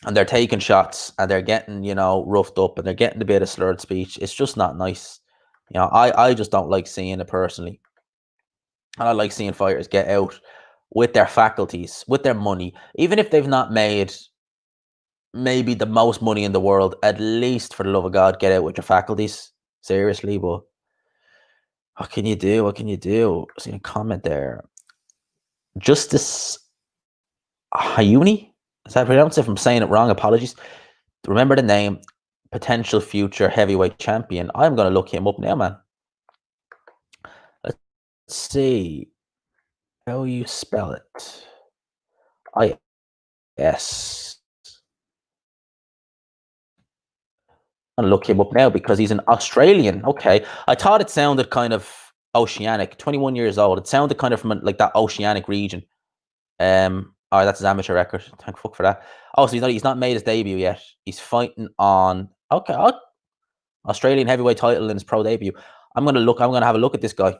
and they're taking shots and they're getting, you know, roughed up and they're getting a bit of slurred speech. It's just not nice. You know, I just don't like seeing it personally. And I like seeing fighters get out with their faculties, with their money, even if they've not made maybe the most money in the world, at least for the love of God, get out with your faculties. Seriously, but what can you do? What can you do? I seen a comment there. Justice Hayuni? Is that pronounced? If I'm saying it wrong, apologies. Remember the name, potential future heavyweight champion. I'm going to look him up now, man. Let's see how you spell it. I-S. I'm going to look him up now because he's an Australian. Okay. I thought it sounded kind of oceanic. 21 years old. It sounded kind of from like that oceanic region. Oh, that's his amateur record. Thank fuck for that. Oh, so he's not made his debut yet. He's fighting on Australian heavyweight title in his pro debut. I'm gonna have a look at this guy.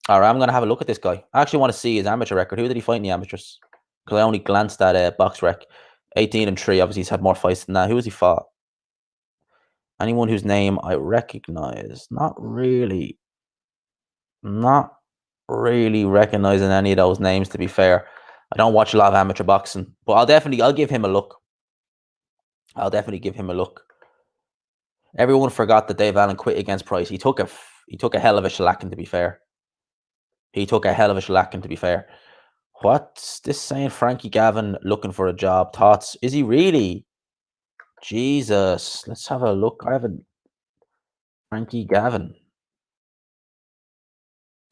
All right, I'm gonna have a look at this guy. I actually want to see his amateur record. Who did he fight in the amateurs? Because I only glanced at box rec. 18-3. Obviously, he's had more fights than that. Who has he fought? Anyone whose name I recognize? Not really. Not really recognizing any of those names, to be fair. I don't watch a lot of amateur boxing, but I'll give him a look. I'll definitely give him a look. Everyone forgot that Dave Allen quit against Price. He took a hell of a shellacking, to be fair. He took a hell of a shellacking, to be fair. What's this saying? Frankie Gavin looking for a job. Thoughts? Is he really? Jesus. Let's have a look. I haven't. Frankie Gavin.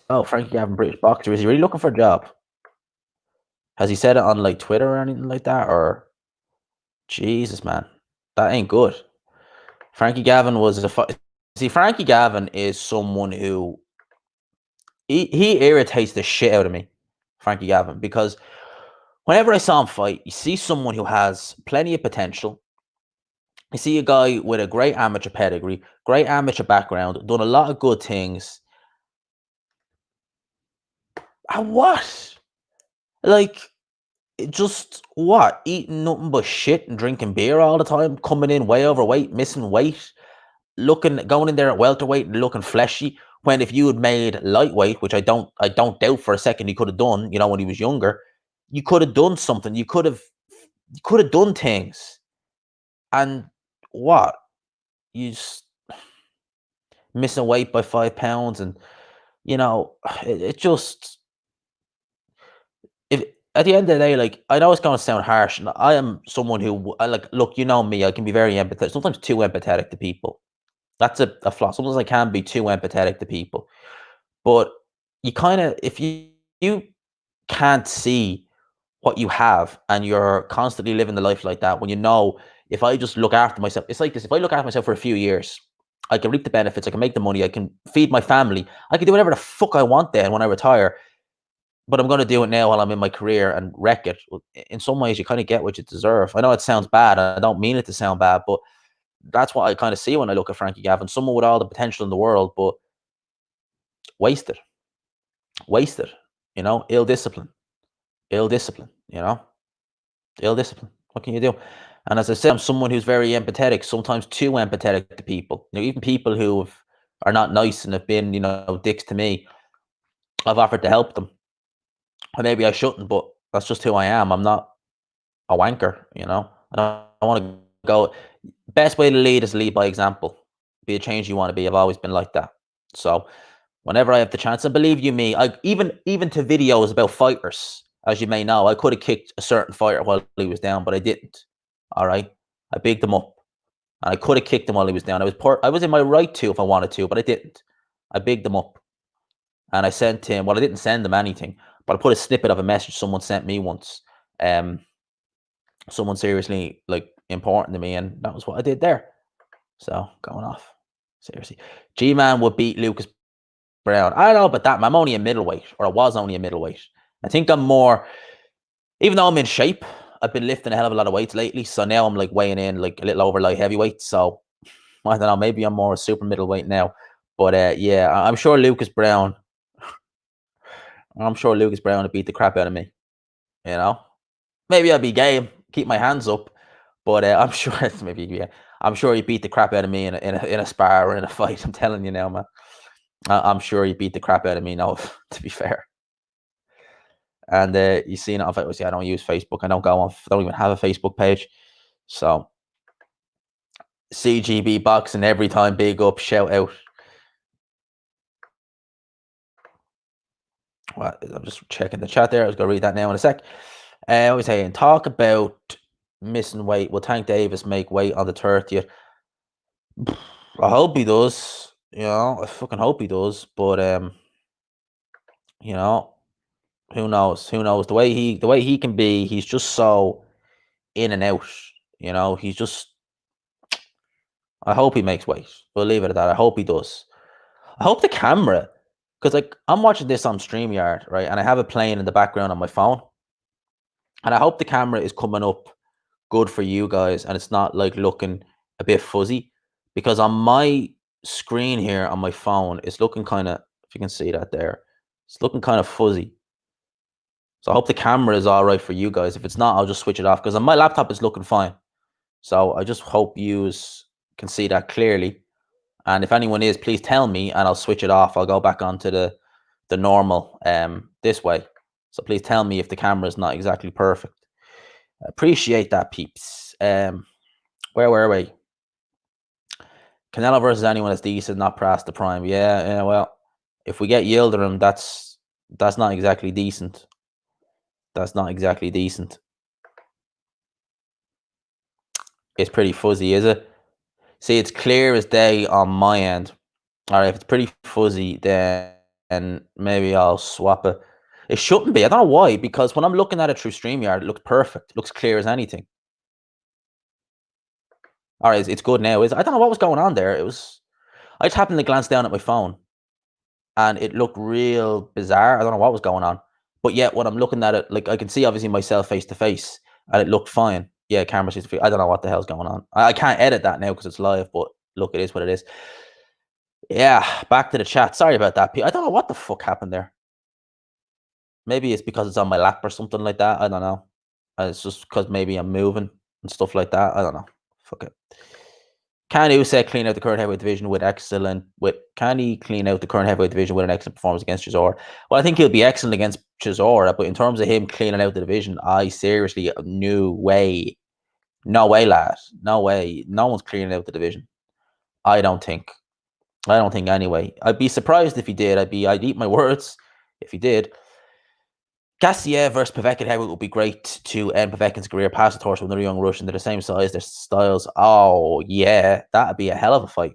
Oh, Frankie Gavin, British boxer. Is he really looking for a job? Has he said it on like Twitter or anything like that? Or Jesus, man, that ain't good. Frankie Gavin was see. Frankie Gavin is someone who he irritates the shit out of me. Frankie Gavin, because whenever I saw him fight, you see someone who has plenty of potential. You see a guy with a great amateur pedigree, great amateur background, done a lot of good things. And what? Like, just what? Eating nothing but shit and drinking beer all the time, coming in way overweight, missing weight, going in there at welterweight and looking fleshy. When if you had made lightweight, which I don't doubt for a second he could have done, you know, when he was younger, you could have done something. You could have done things. And what? You just missing weight by 5 pounds, and you know, it just if at the end of the day, like, I know it's going to sound harsh, and I am someone who I like. Look, you know me, I can be very empathetic, sometimes too empathetic to people. That's a flaw. Sometimes I can be too empathetic to people, but you kind of if you can't see what you have and you're constantly living the life like that, when you know, if I just look after myself, it's like this. If I look after myself for a few years, I can reap the benefits. I can make the money. I can feed my family. I can do whatever the fuck I want then when I retire. But I'm going to do it now while I'm in my career and wreck it. In some ways, you kind of get what you deserve. I know it sounds bad. I don't mean it to sound bad, but that's what I kind of see when I look at Frankie Gavin. Someone with all the potential in the world, but wasted. Wasted. You know, ill discipline. You know, ill discipline. What can you do? And as I said, I'm someone who's very empathetic, sometimes too empathetic to people. Even people who are not nice and have been, dicks to me, I've offered to help them. Or maybe I shouldn't, but that's just who I am. I'm not a wanker. I want to go. Best way to lead is lead by example. Be a change you want to be. I've always been like that. So whenever I have the chance, and believe you me, I even to videos about fighters, as you may know, I could have kicked a certain fighter while he was down, but I didn't. All right, I bigged him up, and I could have kicked him while he was down. I was in my right to if I wanted to, but I didn't. I bigged him up, and I sent him. Well, I didn't send him anything, but I put a snippet of a message someone sent me once. Someone seriously important to me, and that was what I did there. So going off seriously, G-Man would beat Lucas Brown. I don't know about that. I'm only a middleweight, or I was only a middleweight. I think I'm more, even though I'm in shape, I've been lifting a hell of a lot of weights lately. So now I'm weighing in a little over light heavyweight. So I don't know. Maybe I'm more a super middleweight now. But yeah, I'm sure Lucas Brown. I'm sure Lucas Brown would beat the crap out of me. Maybe I'd be game, keep my hands up, but I'm sure I'm sure he beat the crap out of me in a spar or in a fight. I'm telling you now, man. I'm sure he beat the crap out of me now. To be fair, and you seen it on Facebook. I don't use Facebook. I don't even have a Facebook page. So CGB boxing every time, big up, shout out. Well, I'm just checking the chat there. I was gonna read that now in a sec. I was saying, talk about missing weight. Will Tank Davis make weight on the 30th? I hope he does. I fucking hope he does. But you know, who knows? Who knows? The way he can be, he's just so in and out. He's just. I hope he makes weight. We'll leave it at that. I hope he does. I hope the camera, because I'm watching this on StreamYard, right, and I have it playing in the background on my phone, and I hope the camera is coming up good for you guys, and it's not looking a bit fuzzy, because on my screen here on my phone, it's looking kind of, if you can see that there, it's looking kind of fuzzy. So I hope the camera is all right for you guys. If it's not, I'll just switch it off, because on my laptop it's looking fine. So I just hope you can see that clearly. And if anyone is, please tell me, and I'll switch it off. I'll go back onto the normal this way. So please tell me if the camera is not exactly perfect. Appreciate that, peeps. Where were we? Canelo versus anyone that's decent, not past the prime. Yeah. Well, if we get Yildirim, that's not exactly decent. That's not exactly decent. It's pretty fuzzy, is it? See, it's clear as day on my end. All right, if it's pretty fuzzy, then maybe I'll swap it. It shouldn't be. I don't know why, because when I'm looking at it through StreamYard, it looks perfect. It looks clear as anything. All right, it's good now. I don't know what was going on there. I just happened to glance down at my phone, and it looked real bizarre. I don't know what was going on. But yet, when I'm looking at it, I can see obviously myself face to face, and it looked fine. Yeah, camera sees. I don't know what the hell's going on. I can't edit that now because it's live, but look, it is what it is. Yeah, back to the chat. Sorry about that, Pete. I don't know what the fuck happened there. Maybe it's because it's on my lap or something like that. I don't know. It's just because maybe I'm moving and stuff like that. I don't know. Fuck it. Can he clean out the current heavyweight division can he clean out the current heavyweight division with an excellent performance against Chisora? Well, I think he'll be excellent against Chisora, but in terms of him cleaning out the division, I seriously no way, lad, no way, no one's cleaning out the division. I don't think anyway. I'd be surprised if he did. I'd eat my words if he did. Gassiev versus Povetkin heavyweight would be great to end Povetkin's career, pass the torch with another young Russian. They're the same size, their styles. Oh, yeah, that'd be a hell of a fight.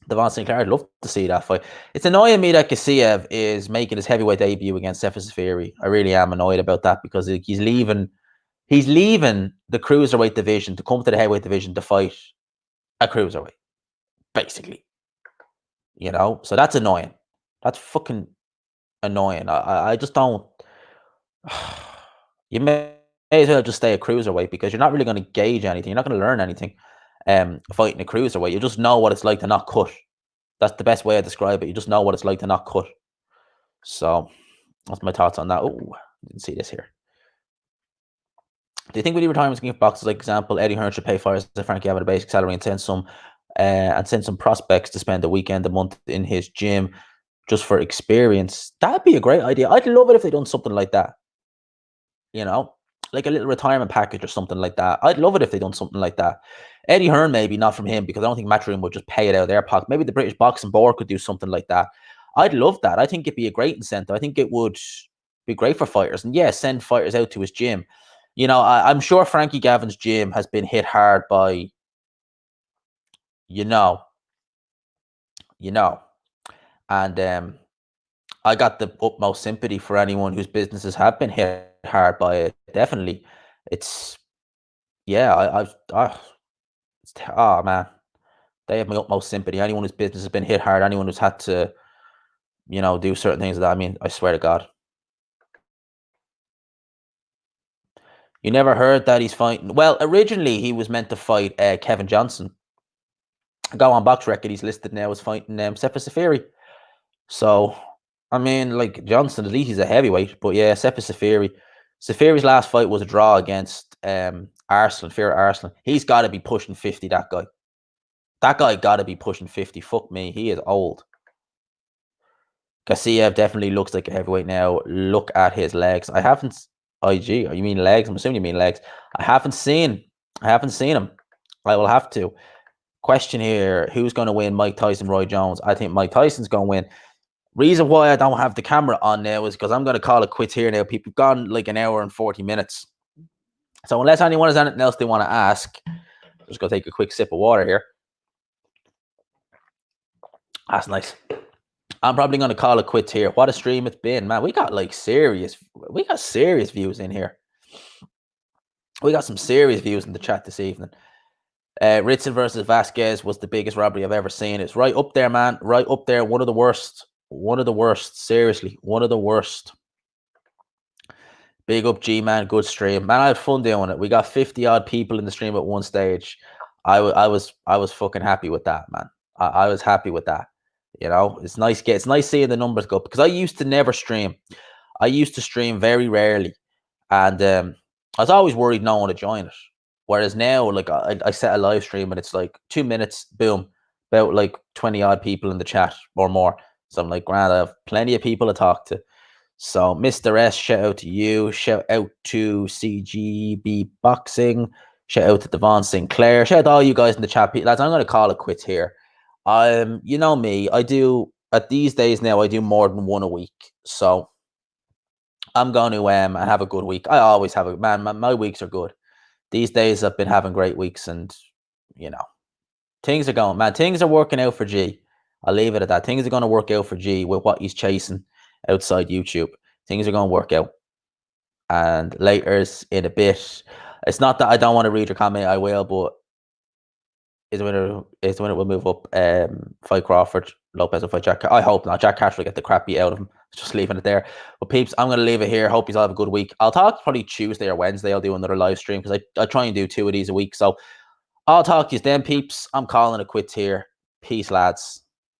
Devon Sinclair, I'd love to see that fight. It's annoying me that Gassiev is making his heavyweight debut against Cephas Zafiri. I really am annoyed about that, because he's leaving the cruiserweight division to come to the heavyweight division to fight a cruiserweight, basically. So that's annoying. That's fucking annoying. I just don't. You may as well just stay a cruiserweight, because you're not really going to gauge anything. You're not going to learn anything fighting a cruiserweight. You just know what it's like to not cut. That's the best way I describe it. You just know what it's like to not cut. So that's my thoughts on that. Oh, didn't see this here. Do you think with the retirement scheme for boxers, like example, Eddie Hearn should pay fighters like Frankie Abbott a basic salary and send some prospects to spend a weekend a month in his gym just for experience? That'd be a great idea. I'd love it if they done something like that. You know, like a little retirement package or something like that. I'd love it if they done something like that. Eddie Hearn, maybe not from him because I don't think Matchroom would just pay it out of their pocket. Maybe the British Boxing Board could do something like that. I'd love that. I think it'd be a great incentive. I think it would be great for fighters. And yeah, send fighters out to his gym. You know, I'm sure Frankie Gavin's gym has been hit hard by, you know, you know, and I got the utmost sympathy for anyone whose businesses have been hit hard by it. Definitely, it's yeah. Oh man, they have my utmost sympathy. Anyone whose business has been hit hard, anyone who's had to, do certain things like that. I mean, I swear to God, you never heard that he's fighting. Well, originally he was meant to fight Kevin Johnson. Go on box record, he's listed now as fighting Sefa Safiri. So, I mean, like Johnson, at least he's a heavyweight. But yeah, Sefa Safiri. Safiri's last fight was a draw against Arslan, Fear Arslan. He's got to be pushing 50, that guy. That guy got to be pushing 50. Fuck me, he is old. Garcia definitely looks like a heavyweight now. Look at his legs. I haven't. IG, oh, you mean legs? I'm assuming you mean legs. I haven't seen him. I will have to. Question here: who's going to win, Mike Tyson, Roy Jones? I think Mike Tyson's going to win. Reason why I don't have the camera on now is because I'm going to call it quits here now. People have gone like an hour and 40 minutes. So unless anyone has anything else they want to ask, I'm just going to take a quick sip of water here. That's nice. I'm probably going to call it quits here. What a stream it's been, man. We got serious views in here. We got some serious views in the chat this evening. Ritson versus Vasquez was the biggest robbery I've ever seen. It's right up there, man. Right up there. One of the worst. Seriously, one of the worst. Big up, G man. Good stream, man. I had fun doing it. We got 50 odd people in the stream at one stage. I was fucking happy with that, man. I was happy with that. It's nice. It's nice seeing the numbers go up because I used to never stream. I used to stream very rarely, and I was always worried no one would join it. Whereas now, like I set a live stream and it's like 2 minutes, boom, about like 20 odd people in the chat or more. So I'm like, grand, I have plenty of people to talk to. So Mr. S, shout out to you. Shout out to CGB Boxing. Shout out to Devon Sinclair. Shout out to all you guys in the chat. Lads, I'm going to call it quits here. You know me, I do, at these days now, I do more than one a week. So I'm going to have a good week. I always have my weeks are good. These days I've been having great weeks and, things are going, man. Things are working out for G. I'll leave it at that. Things are going to work out for G with what he's chasing outside YouTube. Things are going to work out. And later's in a bit. It's not that I don't want to read your comment. I will, but is when it will move up. Fight Crawford, Lopez will fight Jack. I hope not. Jack Cash will get the crap beat out of him. Just leaving it there. But peeps, I'm going to leave it here. Hope you all have a good week. I'll talk probably Tuesday or Wednesday. I'll do another live stream because I try and do 2 of these a week. So I'll talk to you then, peeps. I'm calling it quits here. Peace, lads.